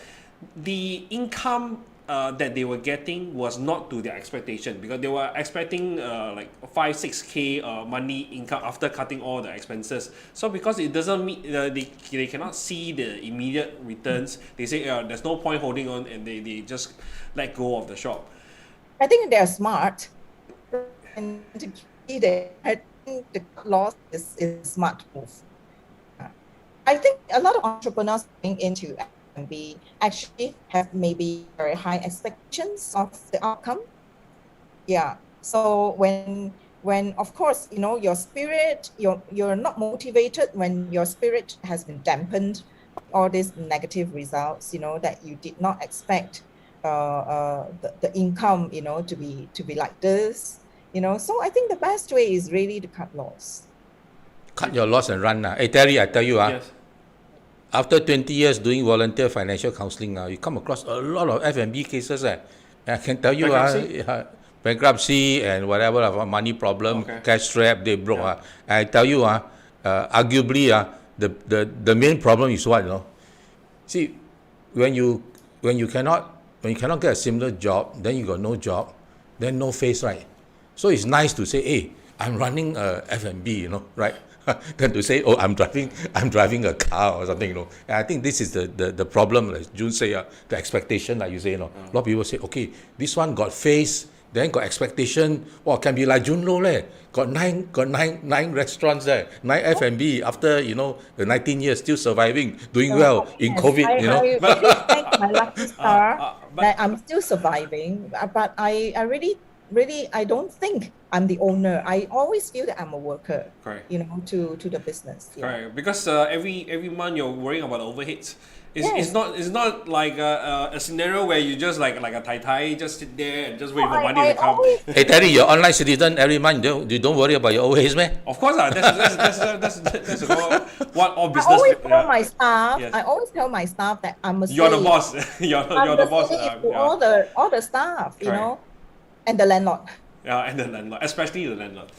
the income that they were getting was not to their expectation, because they were expecting like 5-6K monthly income after cutting all the expenses. So because it doesn't meet, they cannot see the immediate returns, they say there's no point holding on, and they just let go of the shop. I think they're smart, and to see that, I think the loss is a smart move. I think a lot of entrepreneurs going into F&B actually have maybe very high expectations of the outcome. Yeah. So when of course, your spirit, you're not motivated, when your spirit has been dampened, all these negative results, that you did not expect the income, to be like this, so I think the best way is really to cut loss. cut your loss and run. Hey, Terry, I tell you, Yes. after 20 years doing volunteer financial counseling, you come across a lot of F&B cases. I can tell you, Bankruptcy? bankruptcy and whatever, money problem, Okay. cash trap, they broke. Yeah. I tell you, arguably, the main problem is what, See, when you cannot get a similar job, then you got no job, then no face, right? So it's nice to say, hey, I'm running a F&B, right? Than to say, oh, I'm driving a car or something, And I think this is the problem, like June say, the expectation, like you say, A lot of people say, okay, this one got face, then got expectation. Well, can be like Jun Low, got nine restaurants there, 9 F&B after the 19 years still surviving, doing well in COVID. I really thank my lucky star but- that I'm still surviving. But I really I don't think I'm the owner. I always feel that I'm a worker. Correct. To the business. Yeah. Correct. Because every month you're worrying about overheads. It's not like a scenario where you just like a tai just sit there and just wait for money to come. Hey Terry, you're online citizen every month. You don't worry about your overheads, man. Of course, that's what all I business. always tell my staff. Yes. I always tell my staff that I'm a You're the slave. boss. you're I'm the boss. slave to Yeah. all the staff, Correct. and the landlord. Yeah, and the landlord, especially the landlord.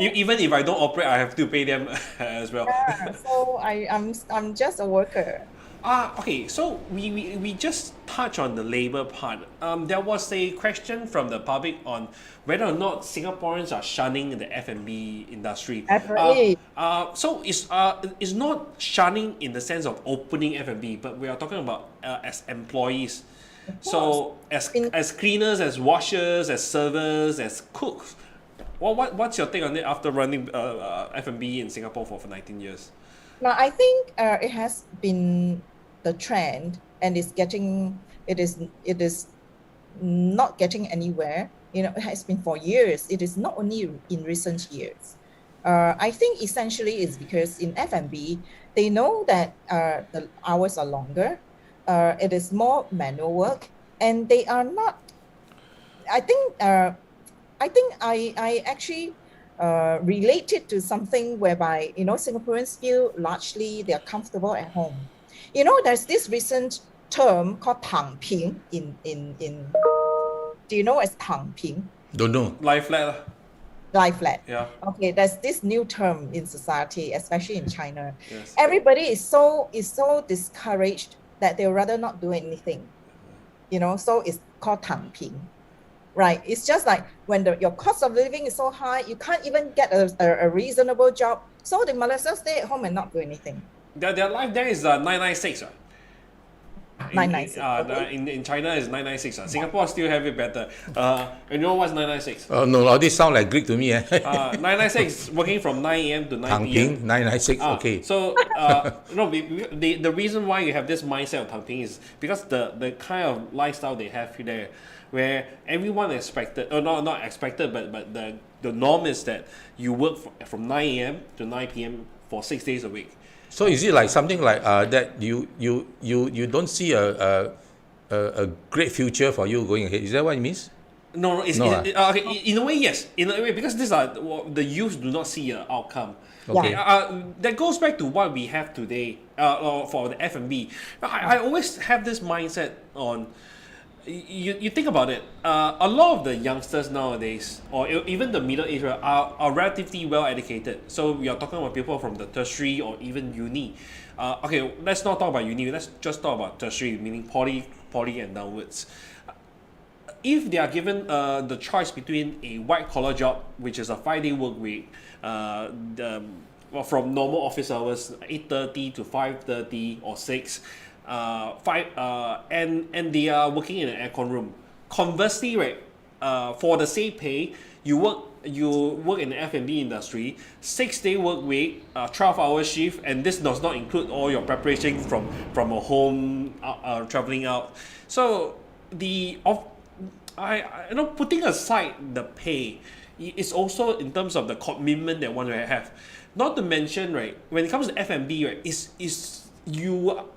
Even if I don't operate, I have to pay them as well. Yeah, so I'm just a worker. Okay, so we just touched on the labor part. There was a question from the public on whether or not Singaporeans are shunning the F&B industry. Definitely. So it's not shunning in the sense of opening F&B, but we are talking about as employees. So as cleaners, as washers, as servers, as cooks. What's your take on it after running F&B in Singapore for 19 years? Now I think it has been the trend, and it is not getting anywhere. It has been for years. It is not only in recent years. I think essentially it's because in F&B they know that the hours are longer. It is more manual work, and they are not. I think I actually relate it to something whereby Singaporeans feel largely they are comfortable at home. There's this recent term called 躺平 in do you know what's 躺平? Don't know. Lie flat. Lie flat. Yeah. Okay, there's this new term in society, especially in China. Yes. Everybody is so discouraged that they would rather not do anything. So it's called 躺平. Right. It's just like when your cost of living is so high, you can't even get a reasonable job. So they might as well stay at home and not do anything. Their life there is 996. 996. Okay. In China is 996. Singapore still have it better. You know what's 996? Oh no, all this sound like Greek to me. 996 working from 9 a.m. to 9 Tang p.m. Ping, 996, okay. So the reason why you have this mindset of Tang Ping is because the kind of lifestyle they have there, where everyone expected, or not expected, but the norm is that you work from 9 a.m. to 9 p.m. for 6 days a week. So is it like something like that you don't see a great future for you going ahead? Is that what it means? No, okay, in a way, yes. In a way, because these are the youth do not see an outcome. Okay. That goes back to what we have today for the F&B. I always have this mindset on. You think about it. A lot of the youngsters nowadays, or even the middle age, are relatively well educated. So we are talking about people from the tertiary or even uni. Okay, let's not talk about uni. Let's just talk about tertiary, meaning poly and downwards. If they are given the choice between a white collar job, which is a 5-day work week, from normal office hours 8:30 to 5:30 or 6. And they are working in an aircon room. Conversely, right, for the same pay, you work in the F&B industry, 6-day work week, 12-hour shift, and this does not include all your preparation from a home, traveling out. So putting aside the pay, it's also in terms of the commitment that one will have. Not to mention, right, when it comes to F&B, right,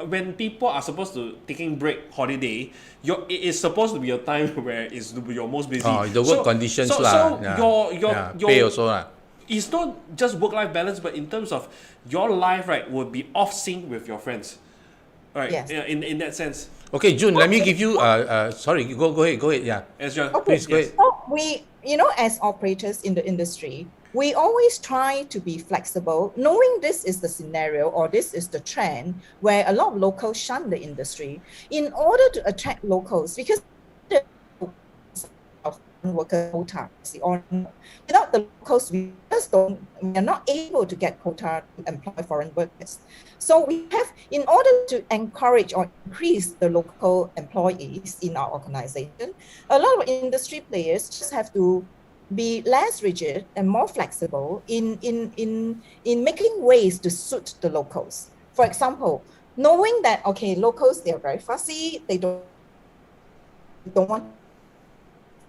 when people are supposed to taking break holiday, it is supposed to be a time where you're most busy. The work conditions so lah. your pay also lah. it's not just work-life balance, but in terms of your life, right, would be off sync with your friends, right? Yes. In that sense, Okay, June, let me give you, sorry, go ahead, yeah. as well. Okay. Please go ahead. So we, as operators in the industry, we always try to be flexible, knowing this is the scenario or this is the trend where a lot of locals shun the industry in order to attract locals, because the worker quota, or without the locals, we are not able to get quota to employ foreign workers. So we have, in order to encourage or increase the local employees in our organization, a lot of industry players just have to be less rigid and more flexible in making ways to suit the locals. For example, knowing that, okay, locals, they're very fussy, they don't want,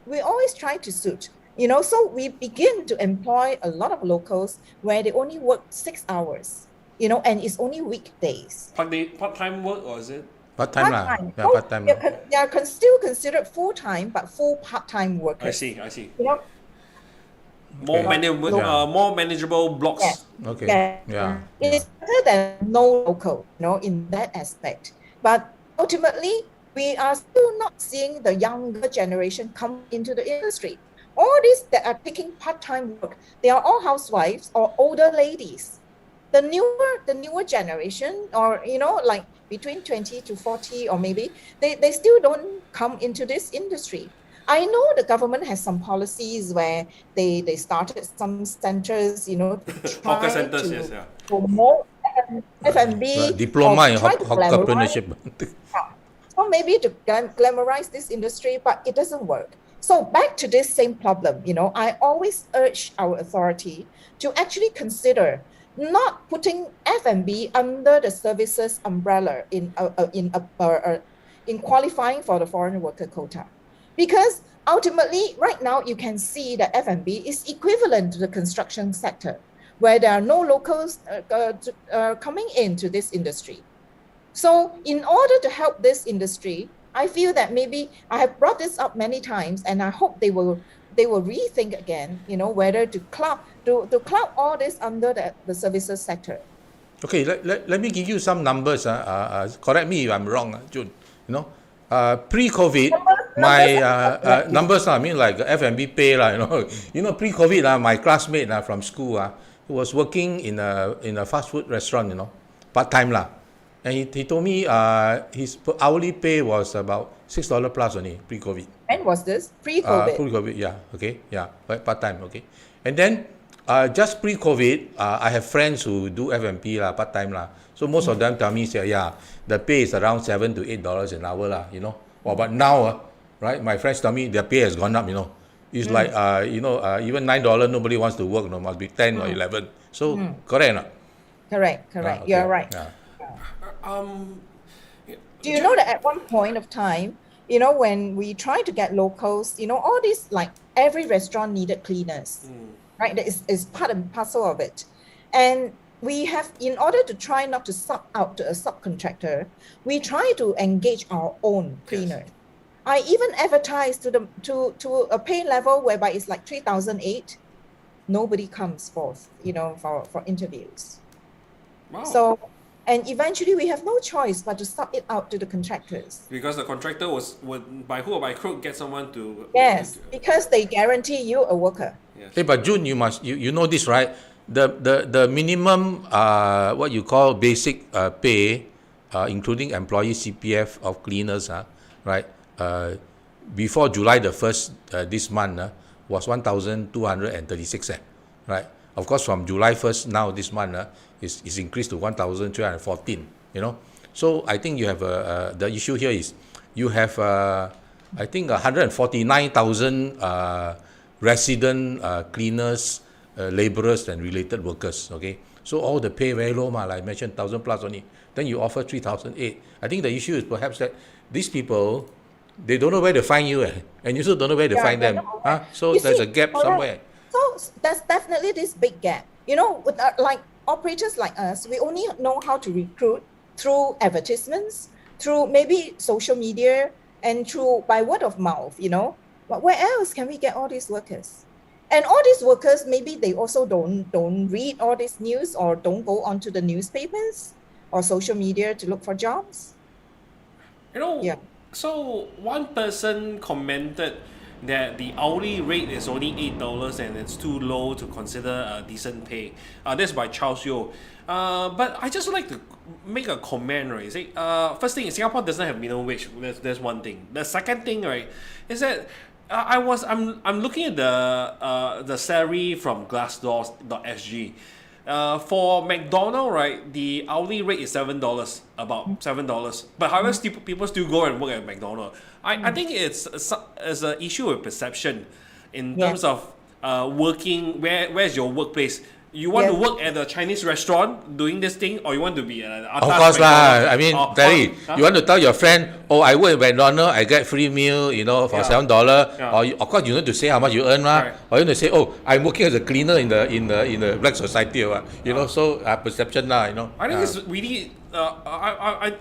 we always try to suit, so we begin to employ a lot of locals where they only work 6 hours, and it's only weekdays. Part-time work, or is it? Part-time lah. Part-time. Yeah, So part-time lah. they are still considered full-time, but full part-time workers. I see. Okay. More manageable blocks. Yes. Okay. Yeah. It's better than no local, in that aspect. But ultimately, we are still not seeing the younger generation come into the industry. All these that are taking part-time work, they are all housewives or older ladies. The newer generation, or like between 20 to 40, or maybe they still don't come into this industry. I know the government has some policies where they started some centers, to try Hawker centers, to yes, yeah. promote F&B, Diploma in or try to entrepreneurship. or maybe to glamorize this industry, but it doesn't work. So back to this same problem, I always urge our authority to actually consider not putting F&B under the services umbrella in qualifying for the foreign worker quota. Because ultimately, right now, you can see that F&B is equivalent to the construction sector, where there are no locals coming into this industry. So in order to help this industry, I feel that maybe I have brought this up many times, and I hope they will rethink again, whether to club all this under the services sector. Okay, let me give you some numbers. Correct me if I'm wrong, June. Pre-COVID, my numbers, I mean like F&B pay, pre-COVID, my classmate from school who was working in a fast food restaurant, part-time lah. And he told me his hourly pay was about $6 plus only pre-COVID. When was this? Pre-COVID? Pre-COVID, yeah. Okay, yeah, part-time, okay. And then just pre-COVID, I have friends who do F&P part-time lah. So most of them tell me, say, yeah, the pay is around $7 to $8 an hour lah, Well, but now, right, my friends tell me their pay has gone up, It's like, even $9 nobody wants to work, must be 10 or 11. So, correct or not? Correct. Okay. You're right. Yeah. Do you know that at one point of time, when we try to get locals, all these, like every restaurant needed cleaners, right? That is part and parcel of it. And we have, in order to try not to sub out to a subcontractor, we try to engage our own cleaner. Yes. I even advertised to a pay level whereby it's like 3,008. Nobody comes forth, for interviews. Wow. So, and eventually we have no choice but to sub it out to the contractors. Because the contractor would by hook or by crook get someone to... Yes, because they guarantee you a worker. Yes. Hey, but June, you know this, right? The minimum, what you call basic pay, including employee CPF of cleaners, right? Before July the 1st this month was 1,236, right? Of course, from July 1st now this month is increased to 1,314. So I think you have the issue here is you have I think 149,000 resident cleaners, laborers and related workers. Okay, so all the pay very low, like I mentioned, 1,000 plus only. Then you offer 3,008. I think the issue is perhaps that these people, they don't know where to find you, and you also don't know where to find them. So there's a gap somewhere. So there's definitely this big gap. With like operators like us, we only know how to recruit through advertisements, through maybe social media, and by word of mouth. But where else can we get all these workers? And all these workers, maybe they also don't read all this news or don't go onto the newspapers or social media to look for jobs. You know, Yeah. so one person commented that the hourly rate is only $8 and it's too low to consider a decent pay. That's by Charles Yeo. But I just would like to make a comment, right? Say, first thing, Singapore doesn't have minimum wage. That's one thing. The second thing, right, is that I'm looking at the salary from Glassdoor.sg. For McDonald, right, the hourly rate is $7, about $7. But however, people still go and work at McDonald. I think it's an issue of perception in terms Yes. of working. Where's your workplace? You want to Yes. work at a Chinese restaurant doing this thing, or you want to be at an Of atas course McDonald's? lah. I mean, Or- Terry, huh? you want to tell your friend, oh, I work at McDonald, I get free meal, you know, for Yeah. $7. Yeah. Or of course, you need to say how much you earn, lah. Right. Or you need to say, oh, I'm working as a cleaner in the black society, or what. You know. So perception, lah. You know. I think it's really I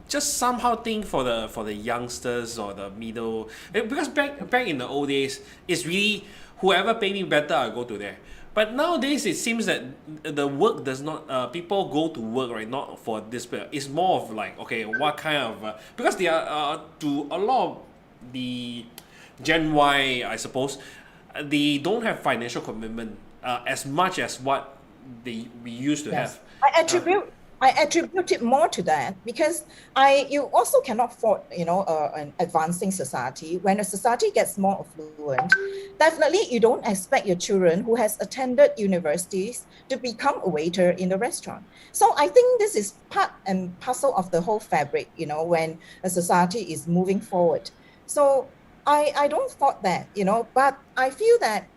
just somehow think for the youngsters or the middle, because back in the old days, it's really whoever pay me better, I go to there. But nowadays it seems that the work does not people go to work, right, not for this, but it's more of like, okay, what kind of because they are to a lot of the Gen Y, I suppose, they don't have financial commitment as much as what we used to Yes. have. I attribute it more to that because you also cannot afford, an advancing society. When a society gets more affluent, definitely you don't expect your children who has attended universities to become a waiter in the restaurant. So I think this is part and parcel of the whole fabric, when a society is moving forward. So I don't thought that, but I feel that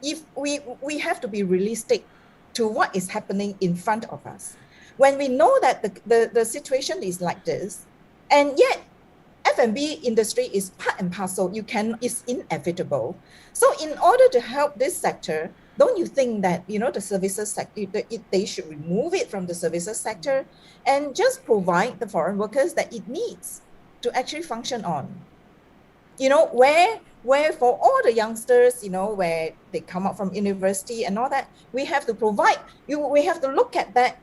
if we have to be realistic to what is happening in front of us. When we know that the situation is like this, and yet F&B industry is part and parcel, it's inevitable. So in order to help this sector, don't you think that, the services sector, they should remove it from the services sector and just provide the foreign workers that it needs to actually function on? Where for all the youngsters, where they come up from university and all that, we have to provide, we have to look at that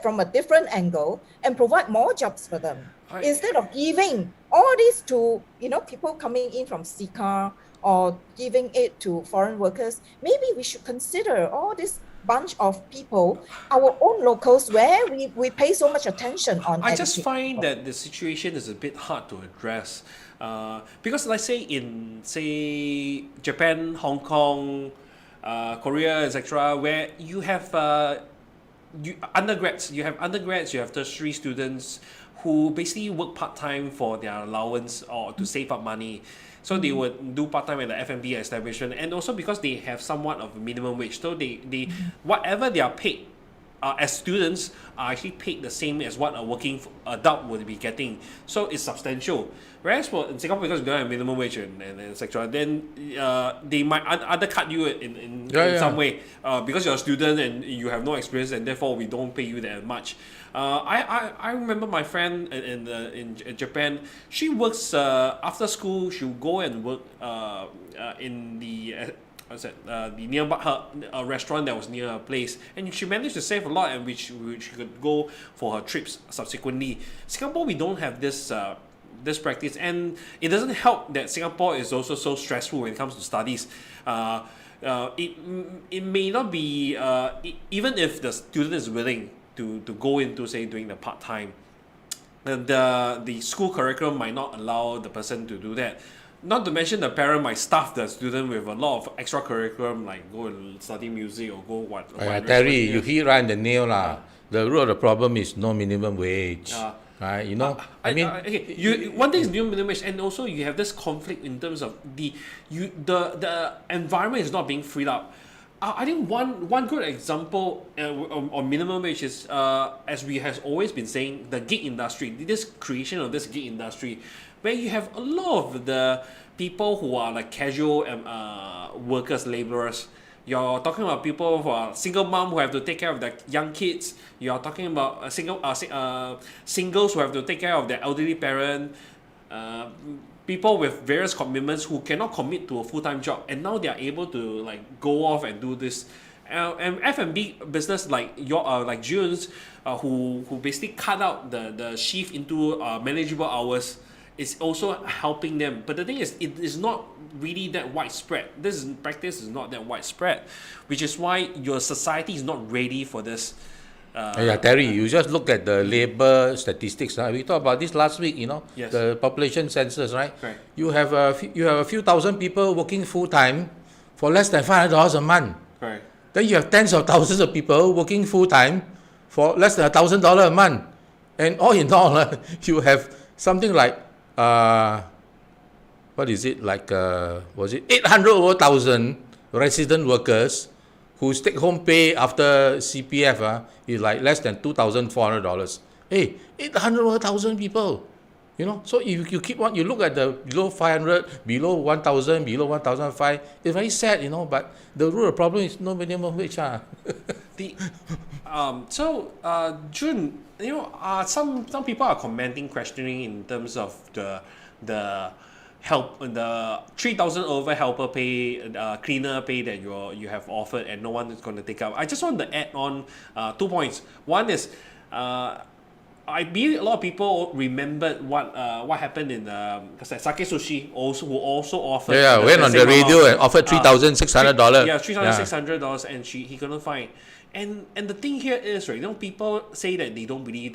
from a different angle and provide more jobs for them. Instead of giving all this to, people coming in from CICA or giving it to foreign workers, maybe we should consider all this bunch of people, our own locals, where we pay so much attention on. I just find that the situation is a bit hard to address because let's say in Japan, Hong Kong, Korea, etc., where you have undergrads, you have tertiary students who basically work part-time for their allowance or to save up money. So they would do part-time at the F&B establishment, and also because they have somewhat of a minimum wage, so they whatever they are paid as students are actually paid the same as what a working adult would be getting. So it's substantial. Whereas in Singapore, because we don't have minimum wage and etc., then they might undercut you in some way because you're a student and you have no experience, and therefore we don't pay you that much. I remember my friend in Japan. She works after school. She'll go and work in the the nearby her restaurant that was near her place, and she managed to save a lot, and which could go for her trips subsequently. Singapore, we don't have this practice, and it doesn't help that Singapore is also so stressful when it comes to studies. It may not be even if the student is willing to go into, say, doing the part-time, the school curriculum might not allow the person to do that. Not to mention the parent might staff the student with a lot of extra curriculum, like go and study music or go what. Terry, you hit right on the nail lah. The root of the problem is no minimum wage. Right, I mean, one thing is minimum wage, and also you have this conflict in terms of the environment is not being freed up. I think one good example on minimum wage is as we has always been saying, the gig industry, this creation of this gig industry, where you have a lot of the people who are like casual workers, laborers. You're talking about people who are single mom who have to take care of their young kids. You're talking about singles who have to take care of their elderly parent. people with various commitments who cannot commit to a full-time job, and now they are able to like go off and do this. And F&B business like your like Jun's, who basically cut out the shift into manageable hours, is also helping them. But the thing is, it is not really that widespread. This practice is not that widespread, which is why your society is not ready for this. Yeah, Terry, you just look at the labor statistics. We talked about this last week, Yes. the population census, right? Correct. You have a few thousand people working full-time for less than $500 a month. Correct. Then you have tens of thousands of people working full-time for less than $1,000 a month. And all in all, you have something like, what is it, like, was it 800 over 1,000 resident workers whose take-home pay after CPF is like less than $2,400. Hey, 800 over 1,000 people. So if you keep on, you look at the below 500, below 1,000, below 1,005, it's very sad, but the real problem is no minimum wage. Jun, some people are commenting, questioning in terms of the help, the 3,000 over helper pay, cleaner pay that you have offered, and no one is going to take up. I just want to add on 2 points. One is, I believe a lot of people remembered what happened in Sake Sushi who also offered. Went on the radio and offered $3,600. Yeah, $3,600, and he couldn't find. And the thing here is, right, people say that they don't believe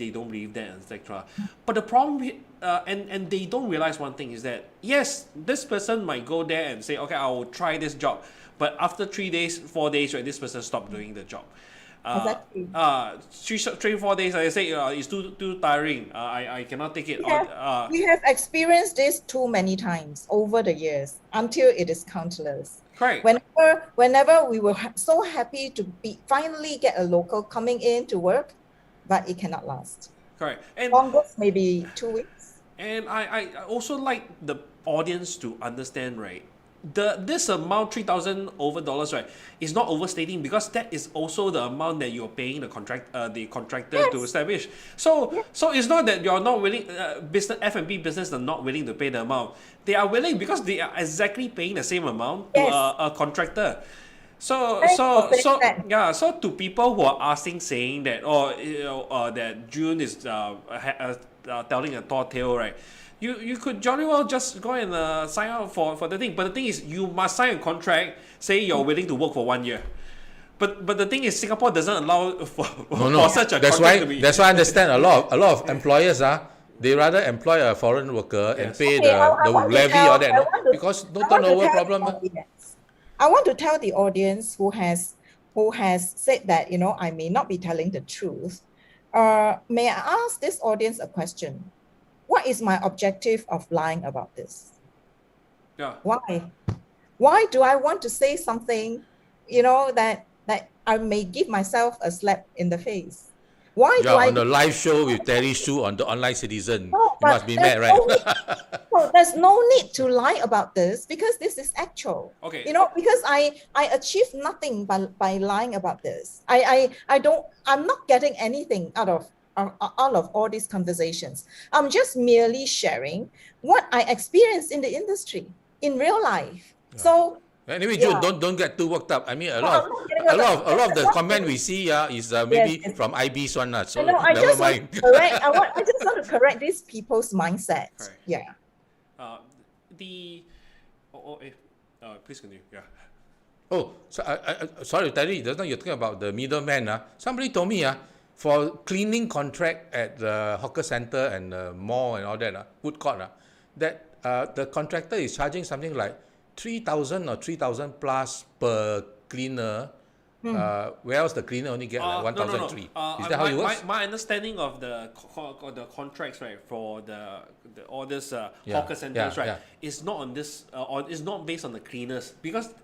that, etc. But the problem, and they don't realize one thing is that, yes, this person might go there and say, okay, I will try this job. But after 3 days, 4 days, right, this person stopped doing the job. Exactly. 3-4 days, I say it's too tiring. I cannot take it. We have experienced this too many times over the years until it is countless. Correct. Whenever we were so happy to finally get a local coming in to work, but it cannot last. Correct. And longest maybe 2 weeks. And I also like the audience to understand, right? This amount, $3,000 over dollars, right, is not overstating, because that is also the amount that you're paying the contractor Yes. to establish. So it's not that you're not willing. F&B business are not willing to pay the amount. They are willing because they are exactly paying the same amount to Yes. a contractor. So Thanks for saying that. yeah. So to people who are asking, saying that that June is telling a tall tale, right? You could jolly well just go and sign up for the thing. But the thing is, you must sign a contract, say you're willing to work for 1 year. But the thing is, Singapore doesn't allow for such a contract to be. That's why I understand a lot of employers they rather employ a foreign worker and pay Okay, I the want to levy tell- or that, I want to- because no I want to turnover tell the problem. audience- I want to tell the audience who has said that I may not be telling the truth. May I ask this audience a question? What is my objective of lying about this? Yeah. Why? Why do I want to say something, that I may give myself a slap in the face? Why do You're I? on the live show with Terry Shu on the Online Citizen. No, You but must be there's mad, right? no need- so there's no need to lie about this, because this is actual. Okay. Because I achieved nothing by lying about this. I'm not getting anything out of all these conversations. I'm just merely sharing what I experienced in the industry in real life. So Anyway, Yeah. June, don't get too worked up. I mean, a No, lot I'm not getting worked of up. the comment we see is maybe Yes. from IB's one, so I never just mind. want to correct. I just want to correct these people's mindset. Correct. Yeah. Please continue. Yeah. Oh, so, sorry, Terry, just now you're talking about the middleman. Somebody told me for cleaning contract at the hawker center and the mall and all that, food court, that the contractor is charging something like 3,000 or 3,000 plus per cleaner, whereas the cleaner only get like 1,003. Is that how it works? My understanding of the contracts, right, for all this hawker centers, right, is not on this, or is not based on the cleaners, because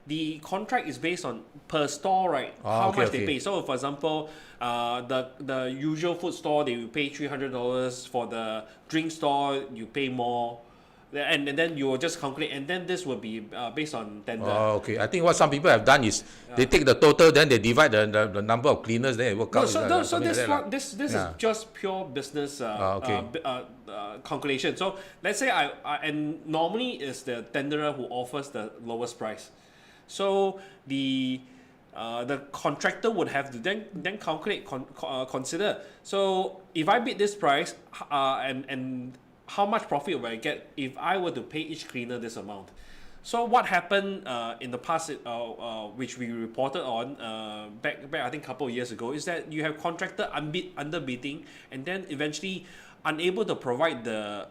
the contract is based on per store, right? How much they pay. So, for example, the usual food store, they will pay $300. For the drink store, you pay more. and then you will just calculate, and then this will be based on tender. Oh, okay. I think what some people have done is they take the total, then they divide the number of cleaners, then it work out. So something this like that lah. one, this Yeah. is just pure business okay. calculation. So let's say and normally it's the tenderer who offers the lowest price. So the contractor would have to then calculate, consider. So if I bid this price, and how much profit will I get if I were to pay each cleaner this amount? So what happened in the past, which we reported on back I think a couple of years ago, is that you have contractor underbidding, and then eventually unable to provide the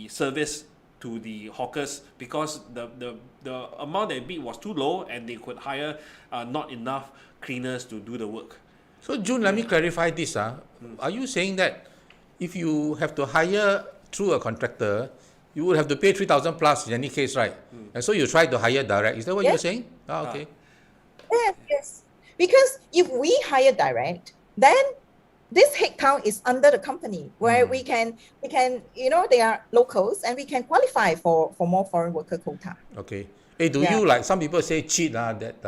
service to the hawkers because the amount they bid was too low, and they could hire not enough cleaners to do the work. So June, let me clarify this. Are you saying that if you have to hire through a contractor, you would have to pay 3,000 plus in any case, right? And so you try to hire direct. Is that what you're saying? Okay. Yes. Because if we hire direct, then this headcount is under the company where we can they are locals and we can qualify for more foreign worker quota. Okay. Hey, do you, like some people say, cheat that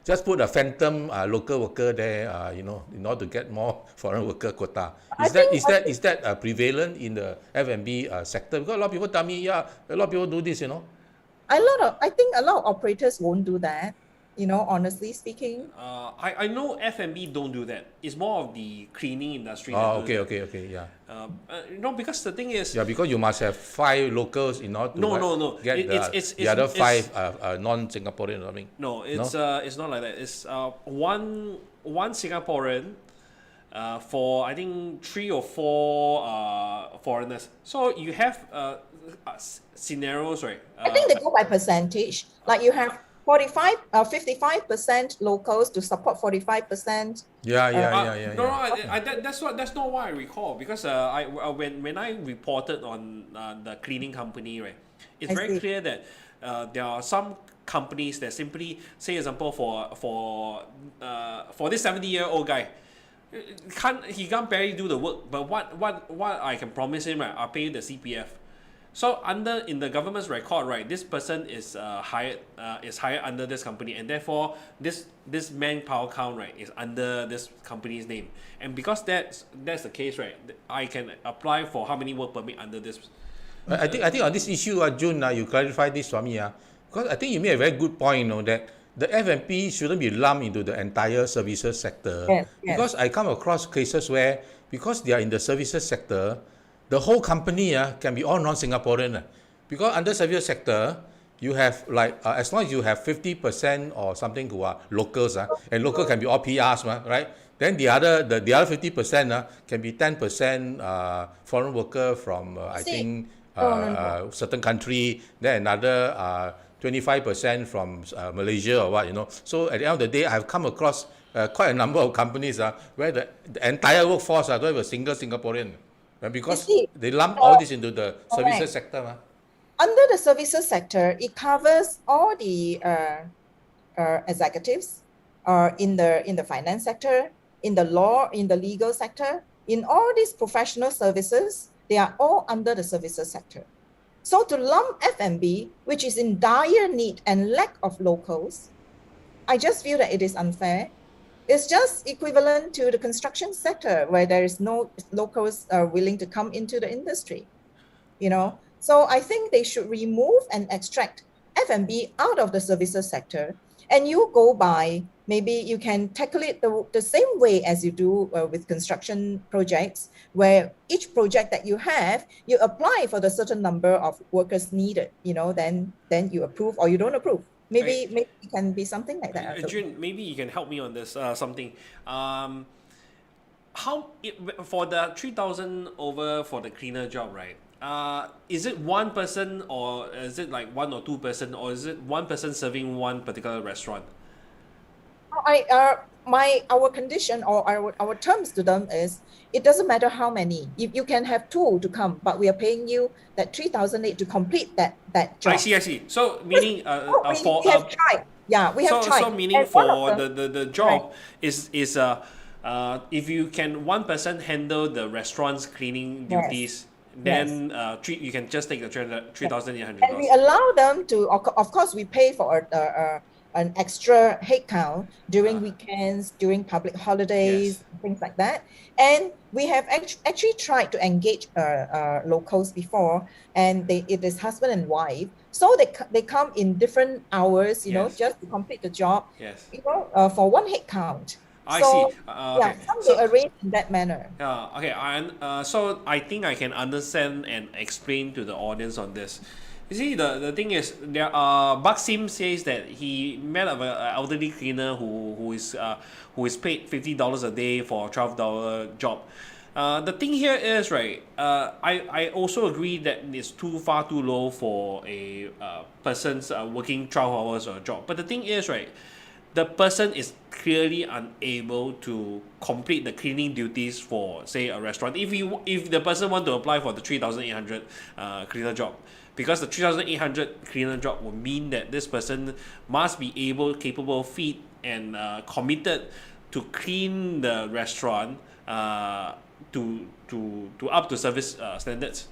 just put a phantom local worker there, in order to get more foreign worker quota? Is that prevalent in the F&B sector? Because a lot of people tell me, a lot of people do this, I think a lot of operators won't do that. Honestly speaking. I know F&B don't do that. It's more of the cleaning industry. Oh, okay, yeah. Because the thing is. Yeah, because you must have 5 locals in order to get the other 5 non-Singaporean or something. No, it's not like that. It's one Singaporean for I think 3 or 4 foreigners. So you have scenarios, right? I think they go by percentage. Like you have 55% locals to support 45%. That's not what I recall, because when I reported on the cleaning company, right, it's very clear that there are some companies that simply say, example, for this 70-year-old guy, he can't barely do the work, but what I can promise him, right, I'll pay the CPF. So in the government's record, right, this person is hired under this company, and therefore this manpower count, right, is under this company's name. And because that's the case, right, I can apply for how many work permit under this. I think on this issue, June, you clarify this for me, because I think you made a very good point, that the F&P shouldn't be lumped into the entire services sector. Yes. Because I come across cases where, because they are in the services sector, the whole company can be all non-Singaporean. Because under service sector, you have as long as you have 50% or something who are locals, and local can be all PRs, right? Then the other 50% can be 10% foreign worker from certain country, then another 25% from Malaysia or what, So at the end of the day, I've come across quite a number of companies where the entire workforce don't have a single Singaporean. Because they lump all this into the services sector. Under the services sector, it covers all the executives in the finance sector, in the law, in the legal sector. In all these professional services, they are all under the services sector. So to lump F&B, which is in dire need and lack of locals, I just feel that it is unfair. It's just equivalent to the construction sector where there is no locals willing to come into the industry, So I think they should remove and extract F&B out of the services sector, and you go by, maybe you can tackle it the same way as you do with construction projects, where each project that you have, you apply for the certain number of workers needed, then you approve or you don't approve. Maybe it can be something like that. Jun, maybe you can help me on this something. For the 3,000 over for the cleaner job, right? Is it one person, or is it like 1 or 2 person, or is it one person serving one particular restaurant? Our condition or our terms to them is, it doesn't matter how many. If you can have 2 to come, but we are paying you that 3,008 to complete that job. I see. So meaning we have tried. Yeah, we have tried. So meaning for the job is if you can one person handle the restaurant's cleaning duties, then you can just take the $3,800. And we allow them to, of course, we pay for an extra headcount during weekends, during public holidays, things like that. And we have actually tried to engage locals before, and it is husband and wife. So they come in different hours, you know, just to complete the job, you know, for one headcount. I see. Okay. Some they arrange in that manner. Okay. So I think I can understand and explain to the audience on this. You see, the thing is, Baksim says that he met an elderly cleaner who is paid $50 a day for a $12 job. The thing here is, right, I also agree that it's far too low for a person's working 12 hours or a job. But the thing is, right, the person is clearly unable to complete the cleaning duties for, say, a restaurant. If the person want to apply for the 3,800 cleaner job, because the 3,800 cleaner job will mean that this person must be capable, fit, and committed to clean the restaurant to up to service standards.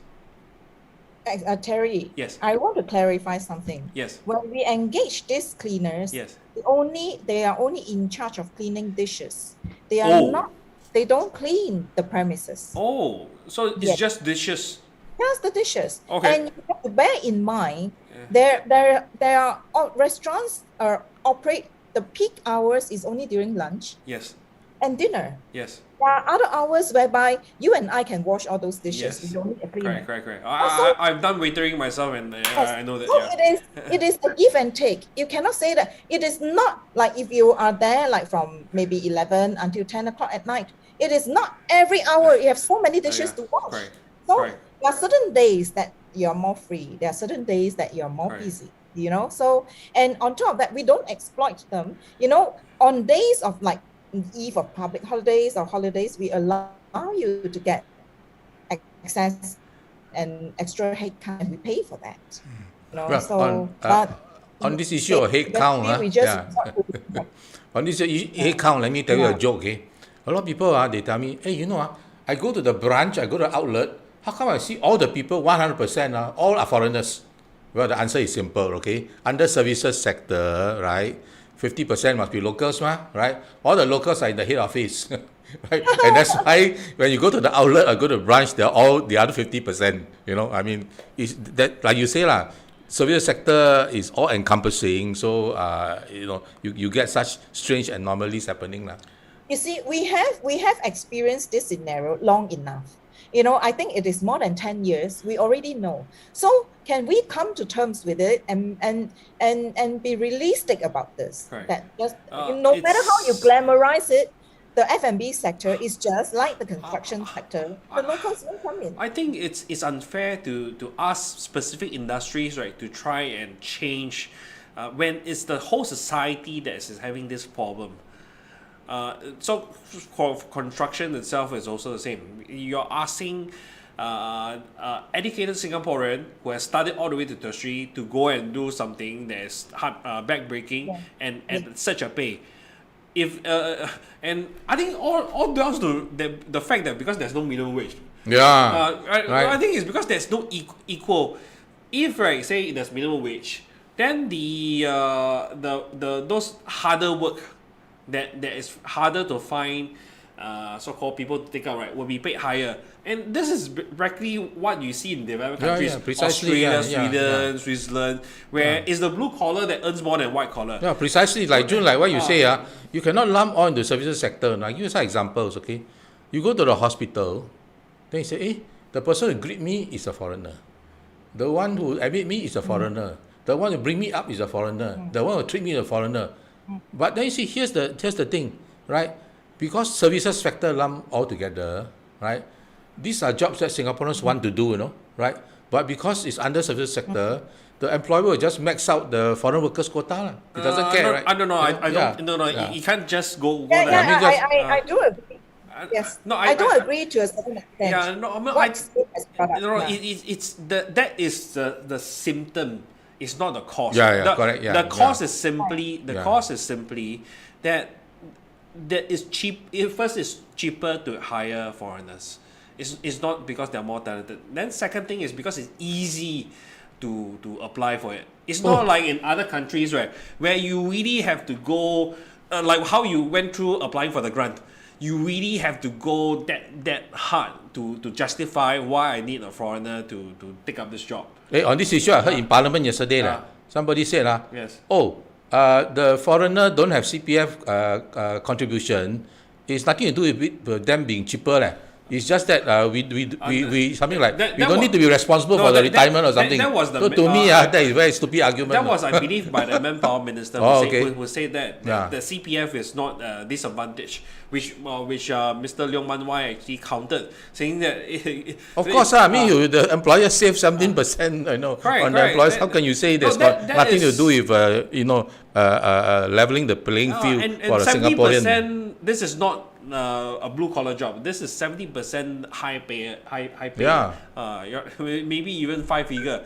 Terry, yes, I want to clarify something. Yes. When we engage these cleaners, yes, they are only in charge of cleaning dishes. They are not. They don't clean the premises. Oh, so it's just dishes. Just the dishes. Okay. And you have to bear in mind, there are restaurants operate, the peak hours is only during lunch. Yes. And dinner. Yes. There are other hours whereby you and I can wash all those dishes. Yes. We don't need a cleaner. Correct. I've done waitering myself, and I know that. So it is a give and take. You cannot say that it is not like if you are there like from maybe 11 until 10 o'clock at night. It is not every hour you have so many dishes to wash. So there are certain days that you're more free. There are certain days that you're more busy. You know. So, and on top of that, we don't exploit them. You know, on days of like eve of public holidays or holidays, we allow you to get access and extra headcount, and we pay for that. You know, well, so on this issue of headcount, on this headcount, let me tell you a joke. Okay, a lot of people they tell me, hey, you know, I go to the branch, I go to the outlet. How come I see all the people 100% all are foreigners? Well, the answer is simple. Okay, under services sector, right? 50% must be locals, right? All the locals are in the head office, right? And that's why when you go to the outlet or go to the branch, they're all the other 50%. You know, I mean, is that like you say lah? Service sector is all encompassing, so you know, you get such strange anomalies happening lah. You see, we have experienced this scenario long enough. You know, I think it is more than 10 years. We already know. So can we come to terms with it and be realistic about this? Right. That just no matter how you glamorize it, the F&B sector is just like the construction sector. The locals won't come in. I think it's unfair to ask specific industries, right, to try and change when it's the whole society that is having this problem. So for construction itself is also the same. You're asking educated Singaporean who has studied all the way to tertiary to go and do something that is hard, backbreaking and at such a pay. If and I think all down to the fact that because there's no minimum wage. I think it's because there's no equal. If right, say there's minimum wage, then the those harder work that is harder to find so-called people to take out, right, will be paid higher. And this is directly what you see in developed countries, Australia, Sweden, Switzerland, where it's the blue collar that earns more than white collar. Yeah, precisely. Like Jun, like what you say, you cannot lump all into services sector. Now, give you some examples, okay? You go to the hospital, then you say, the person who greet me is a foreigner. The one who admit me is a foreigner. The one who bring me up is a foreigner. The one who treat me is a foreigner. But then you see, here's the thing, right? Because services sector lump all together, right? These are jobs that Singaporeans want to do, you know, right? But because it's under services sector, the employer will just max out the foreign workers quota lah. It doesn't care, right? I don't know. I don't. No. You can't just go there. I do agree. Yes. No, I do agree to a certain extent. Yeah. No. It's that is the symptom. It's not the cause. Correct. The cause is simply that is cheap. First, it's cheaper to hire foreigners, It's not because they're more talented. Then second thing is because it's easy to apply for it. It's not like in other countries, right, where you really have to go, like how you went through applying for the grant. You really have to go that hard to justify why I need a foreigner to take up this job. On this issue, I heard in Parliament yesterday, somebody said, Yes. the foreigner don't have CPF contribution. It's nothing to do with them being cheaper. It's just that we something like we don't need to be responsible for the retirement or something. That was the, so to me, that is very stupid argument. That was, I believe, by the manpower minister who said that the CPF is not a disadvantage, which Mr. Leong Man Wai actually countered, saying that. Of course, the employer saves 17%, on the employers. How can you say there's nothing to do with leveling the playing field for a Singaporean? This is not a blue collar job. This is 70% high pay. Yeah. Maybe even 5-figure.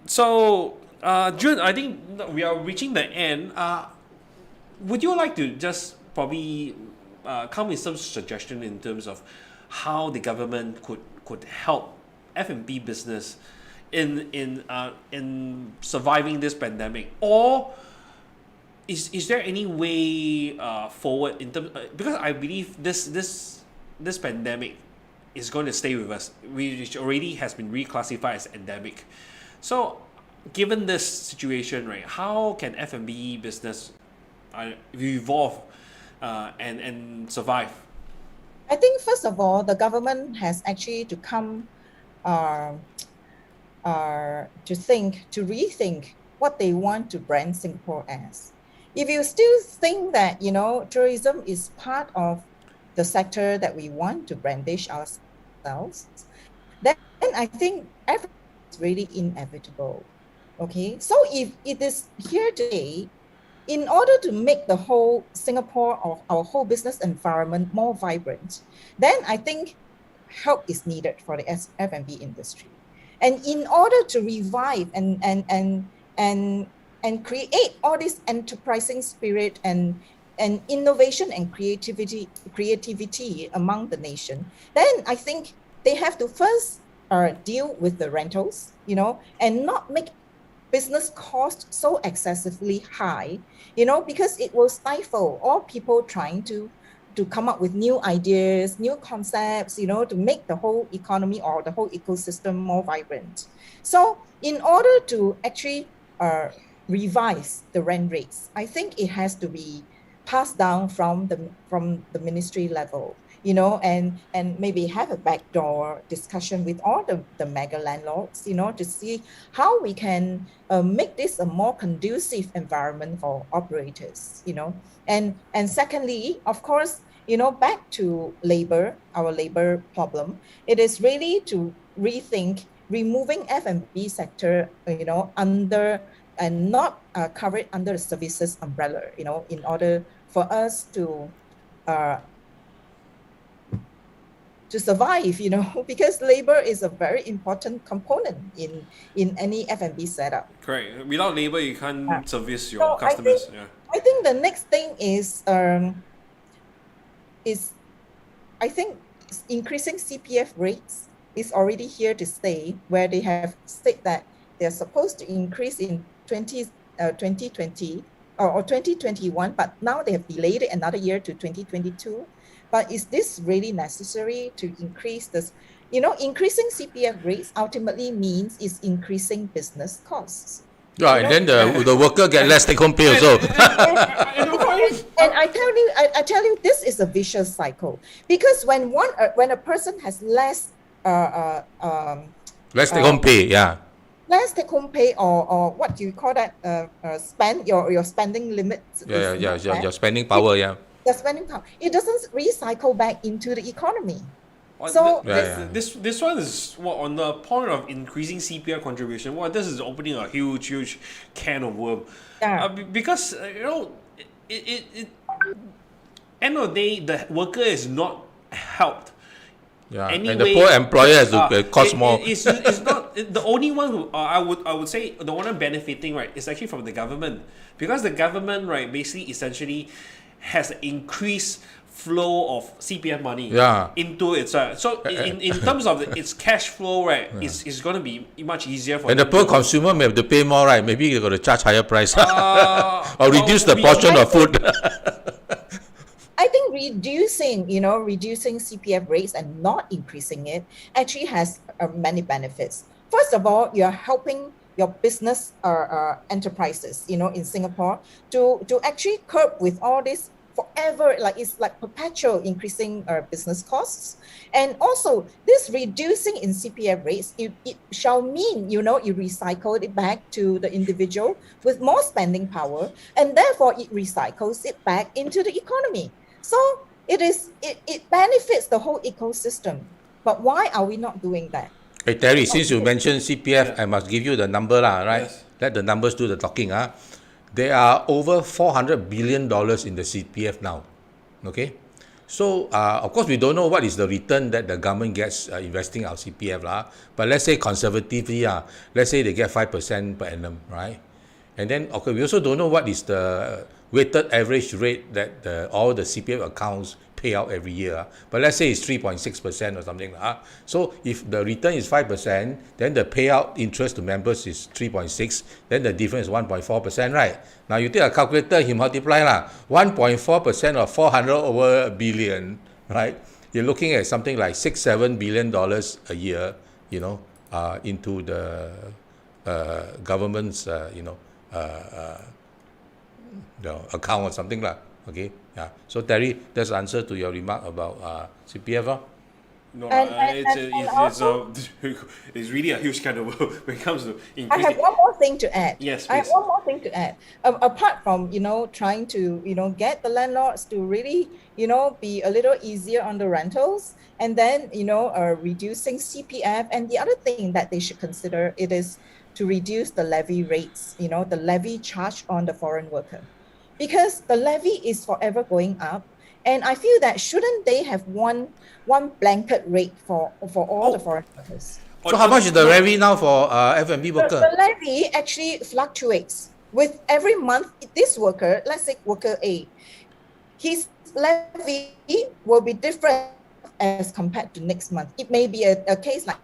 So Jun, I think we are reaching the end. Would you like to just probably come with some suggestion in terms of how the government could help F&B business in surviving this pandemic, or is there any way forward in terms because I believe this pandemic is going to stay with us, which already has been reclassified as endemic. So given this situation, right, how can F&B business evolve and survive? I think first of all, the government has actually to come to rethink what they want to brand Singapore as. If you still think that, tourism is part of the sector that we want to brandish ourselves, then I think everything is really inevitable. Okay, so if it is here today, in order to make the whole Singapore or our whole business environment more vibrant, then I think help is needed for the F&B industry. And in order to revive and create all this enterprising spirit and innovation and creativity among the nation, then I think they have to first deal with the rentals, and not make business costs so excessively high, because it will stifle all people trying to come up with new ideas, new concepts, to make the whole economy or the whole ecosystem more vibrant. So in order to actually revise the rent rates, I think it has to be passed down from the ministry level, and maybe have a backdoor discussion with all the mega landlords, to see how we can make this a more conducive environment for operators, and secondly, of course, back to our labor problem, it is really to rethink removing F&B sector, under and not covered under the services umbrella, in order for us to survive, because labor is a very important component in any F&B setup. Correct. Without labor, you can't service your customers. I think the next thing is I think increasing CPF rates is already here to stay, where they have said that they're supposed to increase in 2020 or 2021, but now they have delayed it another year to 2022. But is this really necessary to increase this? Increasing CPF rates ultimately means is increasing business costs. Right, and then the worker get less take-home pay also. And I tell you, this is a vicious cycle, because when a person has less less take-home pay, less take-home pay, or what do you call that? Spend your spending limits. Your spending power, The spending power. It doesn't recycle back into the economy. So this one is on the point of increasing CPF contribution. This is opening a huge can of worm. Because end of the day, the worker is not helped. Anyway, and the poor employer has to cost more. It's not the only one who I would say the one benefiting, right, is actually from the government, because the government, right, basically essentially has increased flow of CPF money Yeah. into it. So in terms of its cash flow, right, it's going to be much easier for And the them poor to- consumer may have to pay more, right? Maybe they're going to charge higher price. Or well, reduce the we- portion of food. I think reducing CPF rates and not increasing it actually has many benefits. First of all, you're helping your business enterprises, in Singapore to actually curb with all this forever, like it's like perpetual increasing business costs. And also this reducing in CPF rates, it shall mean, you recycle it back to the individual with more spending power, and therefore it recycles it back into the economy. So it benefits the whole ecosystem. But why are we not doing that? Hey Terry, since you mentioned CPF, Yeah. I must give you the number, right? Yes. Let the numbers do the talking. There are over $400 billion in the CPF now. Okay? So, of course, we don't know what is the return that the government gets investing our CPF. But let's say conservatively, let's say they get 5% per annum, right? And then, okay, we also don't know what is the weighted average rate that all the CPF accounts pay out every year. But let's say it's 3.6% or something. So if the return is 5%, then the payout interest to members is 3.6, then the difference is 1.4%, right? Now you take a calculator, you multiply 1.4% of 400 over a billion, right? You're looking at something like $6-7 billion a year, into the government's, account or something okay. Yeah. So Terry, that's the answer to your remark about CPF. No, And it's really a huge kind of when it comes to I increasing. have one more thing to add. Yes, I have please. one more thing to add. Apart from, trying to, get the landlords to really, be a little easier on the rentals, and then, reducing CPF. And the other thing that they should consider, it is to reduce the levy rates, the levy charge on the foreign worker. Because the levy is forever going up. And I feel that shouldn't they have one blanket rate for all the foreign workers? So how much is the levy now for F&B worker? The levy actually fluctuates with every month. This worker, let's say worker A, his levy will be different as compared to next month. It may be a case like.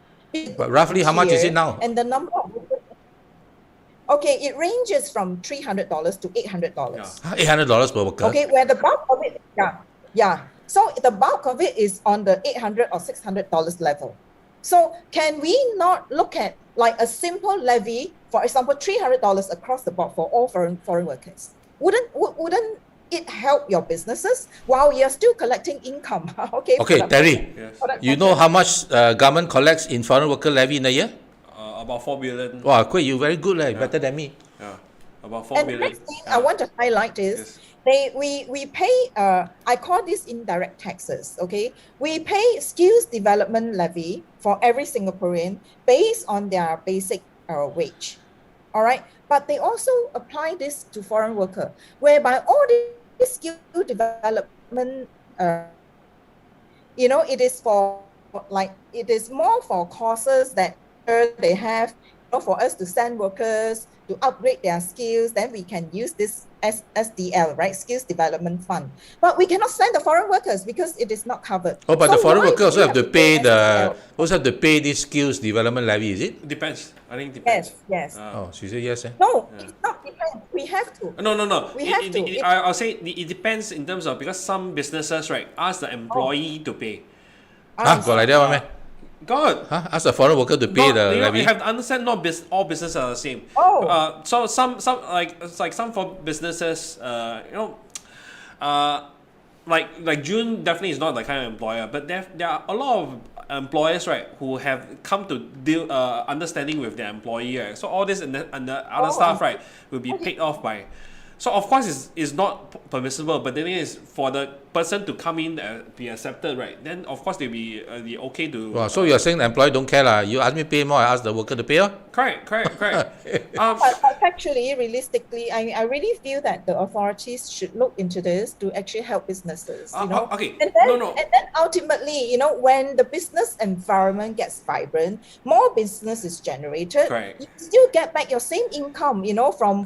But roughly, how much is it now? And the number of workers. Okay, it ranges from $300 to $800. $800 per worker. Okay, where the bulk of it, yeah. So the bulk of it is on the $800 or $600 level. So can we not look at like a simple levy, for example, $300 across the board for all foreign workers? Wouldn't it help your businesses while you're still collecting income? Okay, Terry, Yes. you know how much government collects in foreign worker levy in a year? About 4 billion. Wow, Kuih, you very good, better than me. Yeah, about 4 And the billion. next thing I want to highlight is we pay, I call this indirect taxes, okay? We pay skills development levy for every Singaporean based on their basic wage, all right? But they also apply this to foreign worker, whereby all this skill development, it is more for courses that they have, for us to send workers to upgrade their skills. Then we can use this SDL, right? Skills Development Fund. But we cannot send the foreign workers because it is not covered. Oh, but So the foreign why worker do also we have to pay SDL? this skills development levy, is it? Depends. I think depends. Yes. Oh, she said yes. No, it's not depends. We have to. No. We have to. I'll say it depends in terms of, because some businesses, right, ask the employee to pay. Got like that one, man? God. Ask the foreign worker to pay the levy? You have to understand, not all businesses are the same. Oh. So some for businesses, like June definitely is not the kind of employer, but there are a lot of employers, right, who have come to deal understanding with their employee, right? So all this and the other stuff, right, will be paid off by. So of course it's not permissible, but the thing is, for the person to come in and be accepted, right, then of course they'll be okay to. Wow, so you're saying the employer don't care You ask me pay more, I ask the worker to pay. Correct. But actually, realistically, I really feel that the authorities should look into this to actually help businesses. Okay. And then, No. and then ultimately, when the business environment gets vibrant, more business is generated. Correct. You still get back your same income, from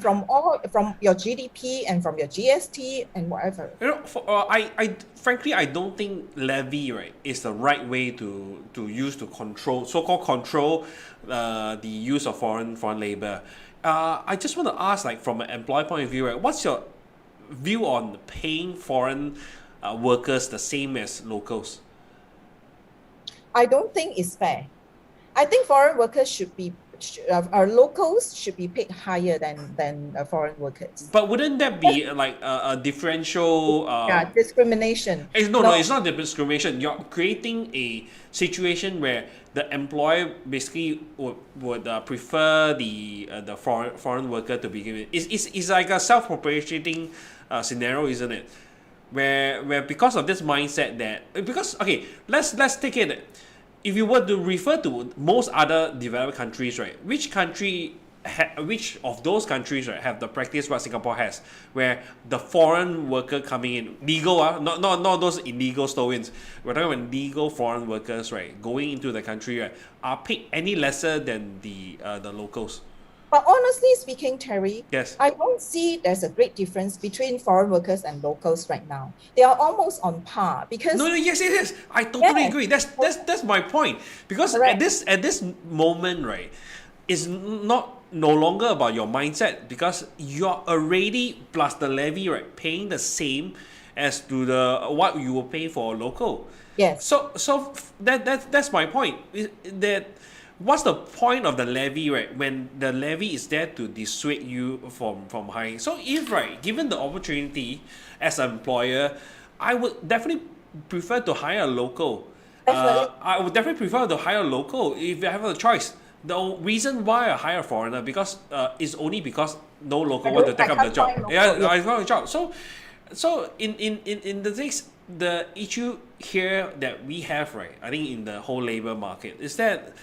your GDP and from your GST and whatever. I frankly, I don't think levy, right, is the right way to use to control, so-called control the use of foreign labor. I just want to ask, like, from an employer point of view, right, what's your view on paying foreign workers the same as locals? I don't think it's fair. I think foreign workers should be, our locals should be paid higher than foreign workers. But wouldn't that be like a differential? Yeah, discrimination. No, it's not discrimination. You're creating a situation where the employer basically would prefer the foreign worker to begin with. It's like a self-perpetuating scenario, isn't it? Where because of this mindset that, because okay, let's take it. If you were to refer to most other developed countries, right, which of those countries, right, have the practice what Singapore has, where the foreign worker coming in, legal, not those illegal stow-ins, we're talking about legal foreign workers, right, going into the country, right, are paid any lesser than the locals? But honestly speaking, Terry, Yes. I don't see there's a great difference between foreign workers and locals right now. They are almost on par because No, yes. I totally Yeah. agree. That's my point. Because Correct. at this moment, right, it's no longer about your mindset, because you're already, plus the levy, right, paying the same as to the what you will pay for a local. yes. So that's my point. That what's the point of the levy, right, when the levy is there to dissuade you from hiring? So if, right, given the opportunity as an employer, I would definitely prefer to hire a local. Definitely. I would definitely prefer to hire a local if I have a choice. The reason why I hire a foreigner is only because no local want to take up the job. I got a job. So in the things, the issue here that we have, right, I think in the whole labor market is that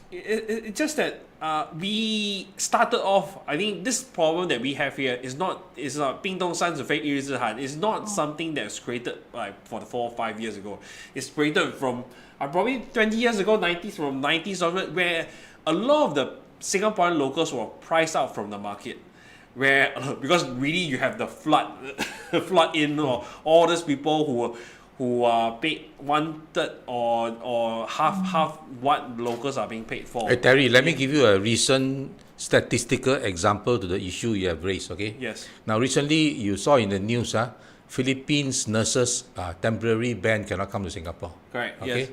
it's just that we started off. I think this problem that we have here is not 冰冻三尺非一日之寒. It's not something that's created like for the 4 or 5 years ago. It's created from probably 20 years ago, 90s onward, where a lot of the Singaporean locals were priced out from the market. Where because really you have the flood in, or all these people who are paid 1/3 or half what locals are being paid for. Hey, Terry, let me give you a recent statistical example to the issue you have raised, okay? Yes. Now, recently, you saw in the news, Philippines nurses temporary ban cannot come to Singapore. Correct. Okay? Yes.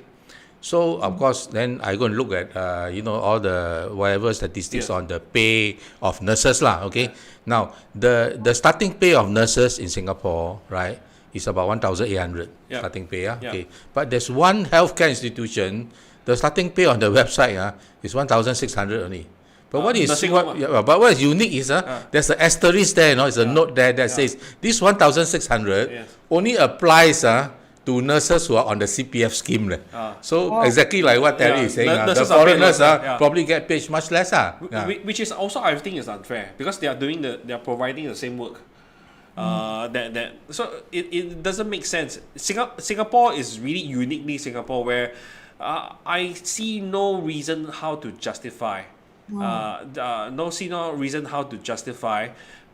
So, of course, then I go and look at, all the whatever statistics Yes. on the pay of nurses lah, okay? Now, the starting pay of nurses in Singapore, right, is about 1,800 Yeah. starting pay, Yeah. okay? But there's one healthcare institution, the starting pay on the website is 1,600 only. But what is nursing what, home, yeah, but what is unique is there's an asterisk there, it's a note there that says this 1,600 Yes. only applies to nurses who are on the CPF scheme. So exactly like what Terry is saying, the Nurses are paid foreigners lesser, yeah. probably get paid much less. Which is also, I think, is unfair, because they are providing the same work. So it doesn't make sense. Singapore is really uniquely Singapore, where I see no reason how to justify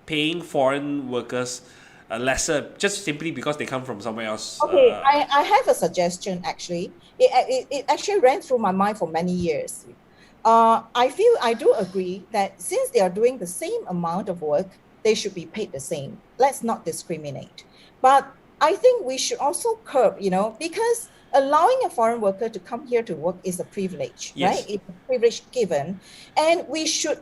paying foreign workers lesser, just simply because they come from somewhere else. Okay, I have a suggestion actually. It actually ran through my mind for many years. I do agree that since they are doing the same amount of work, they should be paid the same. Let's not discriminate. But I think we should also curb, because allowing a foreign worker to come here to work is a privilege, Yes. right? It's a privilege given. And we should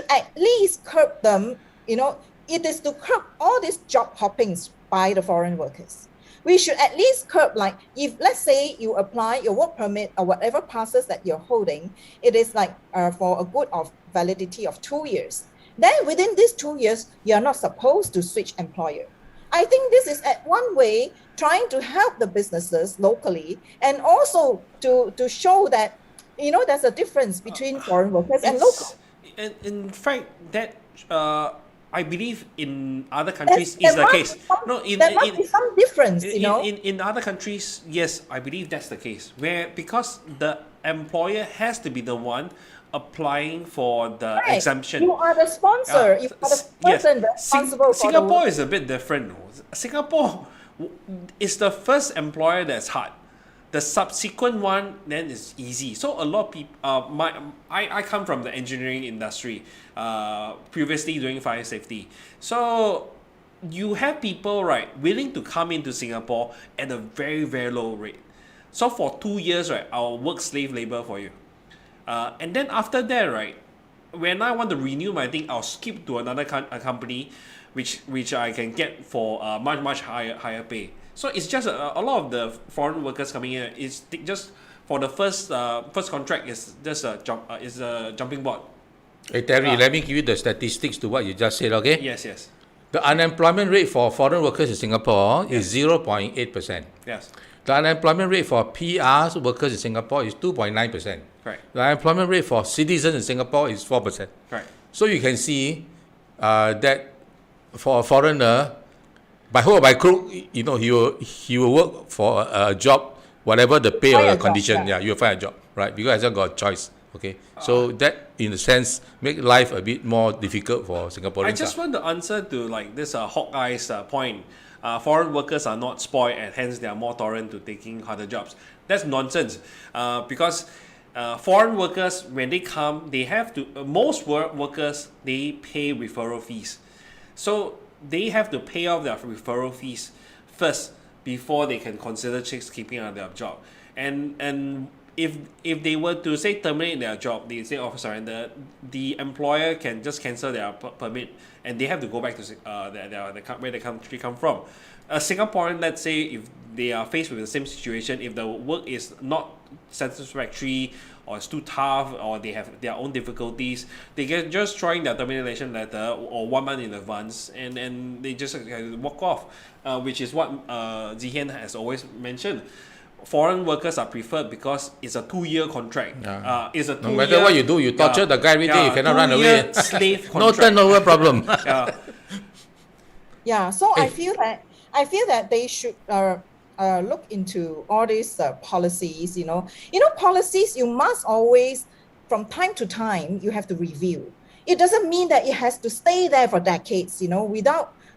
at least curb them, it is to curb all these job hoppings by the foreign workers. We should at least curb, like, if let's say you apply your work permit or whatever passes that you're holding, it is like for a good of validity of 2 years. Then within these 2 years, you're not supposed to switch employer. I think this is at one way trying to help the businesses locally, and also to show that, there's a difference between foreign workers and local. And in fact, that I believe in other countries is the case. There must be some difference, In other countries, yes, I believe that's the case. Because the employer has to be the one applying for the Right. exemption. You are the sponsor. You are the person responsible for Singapore is a bit different. Singapore, it's the first employer that's hard. The subsequent one then is easy. So a lot of people, I come from the engineering industry, previously doing fire safety. So you have people, right, willing to come into Singapore at a very, very low rate. So for 2 years, right, I'll work slave labor for you. And then after that, right, when I want to renew my thing, I'll skip to another company, which I can get for much higher pay. So it's just a lot of the foreign workers coming in. It's just for the first contract is just a jumping board. Hey Terry, let me give you the statistics to what you just said, okay? Yes. The unemployment rate for foreign workers in Singapore is 0.8%. Yes. The unemployment rate for PRs workers in Singapore is 2.9%. Right. The unemployment rate for citizens in Singapore is 4%. Right. So you can see that for a foreigner, by hook or by crook, you know, he will work for a job, whatever the pay or the condition. Yeah, you will find a job, right? Because I just got a choice. Okay, so that in a sense make life a bit more difficult for Singaporeans. I just want to answer to like this Hawkeye's point. Foreign workers are not spoiled and hence they are more tolerant to taking harder jobs. That's nonsense. Because foreign workers, when they come, they have to. Most workers they pay referral fees, so they have to pay off their referral fees first before they can consider keeping on their job. And if they were to say terminate their job, they say surrender, the employer can just cancel their permit and they have to go back to where the country come from. A Singaporean, let's say, if they are faced with the same situation, if the work is not satisfactory or it's too tough or they have their own difficulties, they can just try their termination letter or 1 month in advance and they just walk off, which is what Zihian has always mentioned. Foreign workers are preferred because it's a 2-year contract. It's a 2 no matter what you do, you torture the guy every day, you cannot run away. Slave No turnover problem. So I feel that they should look into all these policies. Policies you must always, from time to time, you have to review. It doesn't mean that it has to stay there for decades,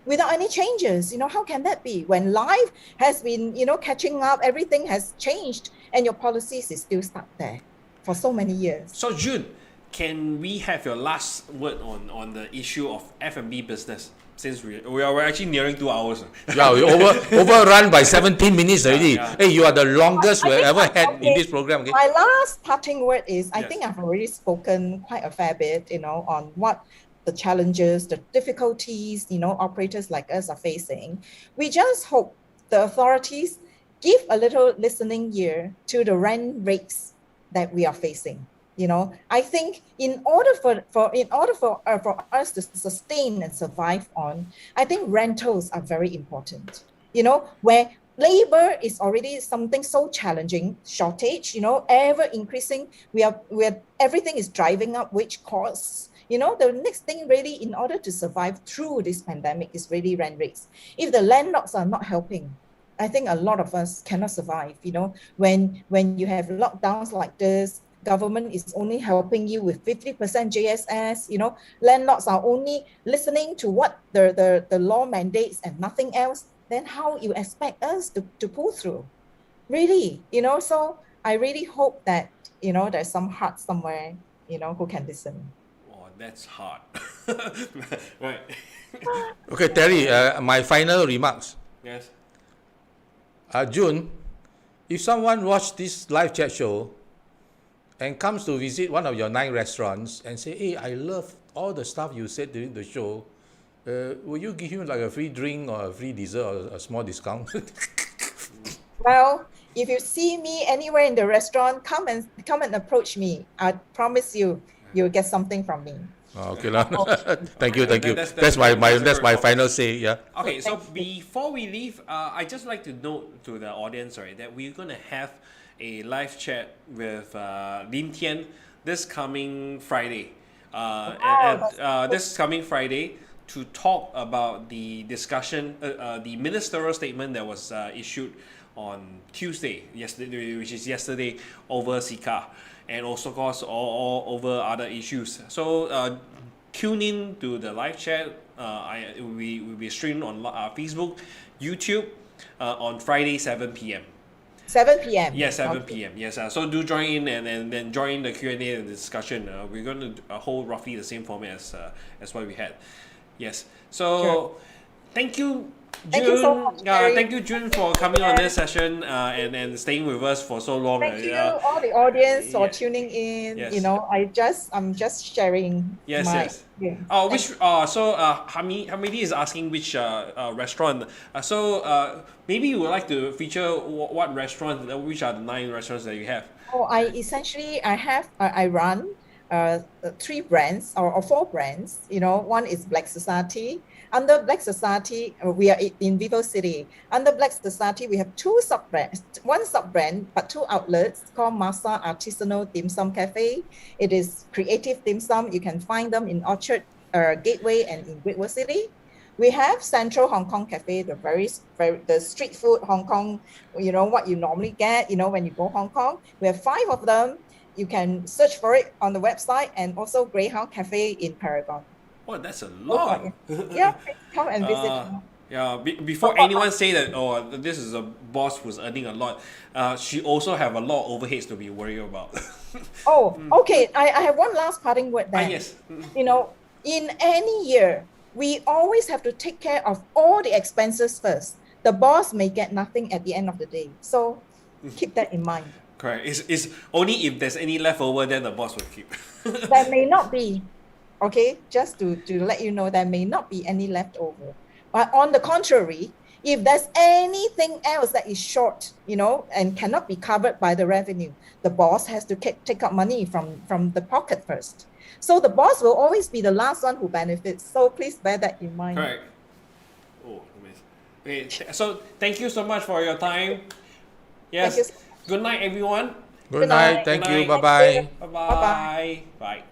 without any changes. How can that be when life has been, catching up, everything has changed and your policies is still stuck there for so many years? So Jun, can we have your last word on the issue of F&B business? Since we're actually nearing 2 hours. Yeah, we overrun by 17 minutes already. Hey, you are the longest we've ever had in this program. Okay? My last parting word is, I think I've already spoken quite a fair bit, on what the challenges, the difficulties, operators like us are facing. We just hope the authorities give a little listening ear to the rent rates that we are facing. I think in order for us to sustain and survive on, I think rentals are very important. Where labor is already something so challenging, shortage, ever increasing. We are everything is driving up wage costs. The next thing really, in order to survive through this pandemic, is really rent rates. If the landlords are not helping, I think a lot of us cannot survive. When you have lockdowns like this, government is only helping you with 50% JSS. Landlords are only listening to what the law mandates and nothing else. Then how you expect us to pull through? Really, So I really hope that there's some heart somewhere, who can listen. That's hard. Right. Okay, Terry, my final remarks. Yes. June, if someone watched this live chat show and comes to visit one of your 9 restaurants and say, hey, I love all the stuff you said during the show, will you give him like a free drink or a free dessert or a small discount? Well, if you see me anywhere in the restaurant, come and approach me. I promise you'll get something from me. Okay, thank you. That's my final say. Yeah. Okay, so before we leave, I just like to note to the audience, right, that we're gonna have a live chat with Lim Tian this coming Friday. This coming Friday to talk about the discussion, the ministerial statement that was issued on Tuesday, which is yesterday, over SICA, and also of course all over other issues. So tune in to the live chat. It will be streamed on Facebook, YouTube, on Friday 7 p.m. 7 p.m. Yes, 7 Okay. p.m. Yes, so do join in and then join the Q&A and the discussion. We're going to hold roughly the same format as what we had. Yes. So Sure. thank you, Jun. Thank you so much, Terry. Thank you, Jun, for coming on this session and staying with us for so long. Thank you, all the audience, for yeah. tuning in. Yes. You know, I'm just sharing Yes, my yes. experience. Which Hamidi is asking which restaurant. Maybe you would like to feature what restaurant? Which are the 9 restaurants that you have? Oh, I run 3 brands or 4 brands. You know, one is Black Society. Under Black Society, we are in Vivo City. Under Black Society, we have 2 sub brands, 1 sub brand, but 2 outlets called Masa Artisanal Dim Sum Cafe. It is creative dim sum. You can find them in Orchard Gateway and in Great World City. We have Central Hong Kong Cafe, the street food Hong Kong, you know, what you normally get, you know, when you go Hong Kong. We have 5 of them. You can search for it on the website, and also Greyhound Cafe in Paragon. Oh, that's a lot. Yeah, come and visit. Before anyone say that, oh, this is a boss who's earning a lot, she also have a lot of overheads to be worried about. Oh, okay. I have one last parting word then. Yes. You know, in any year, we always have to take care of all the expenses first. The boss may get nothing at the end of the day. So keep that in mind. Correct. It's only if there's any leftover, then the boss will keep. There may not be, okay, just to let you know, there may not be any leftover. But on the contrary, if there's anything else that is short, you know, and cannot be covered by the revenue, the boss has to take out money from the pocket first. So the boss will always be the last one who benefits. So please bear that in mind. Correct. Oh, amazing. Okay, so thank you so much for your time. Yes. Thank you. Good night, everyone. Good night. Thank you. Bye-bye. Bye-bye. Bye.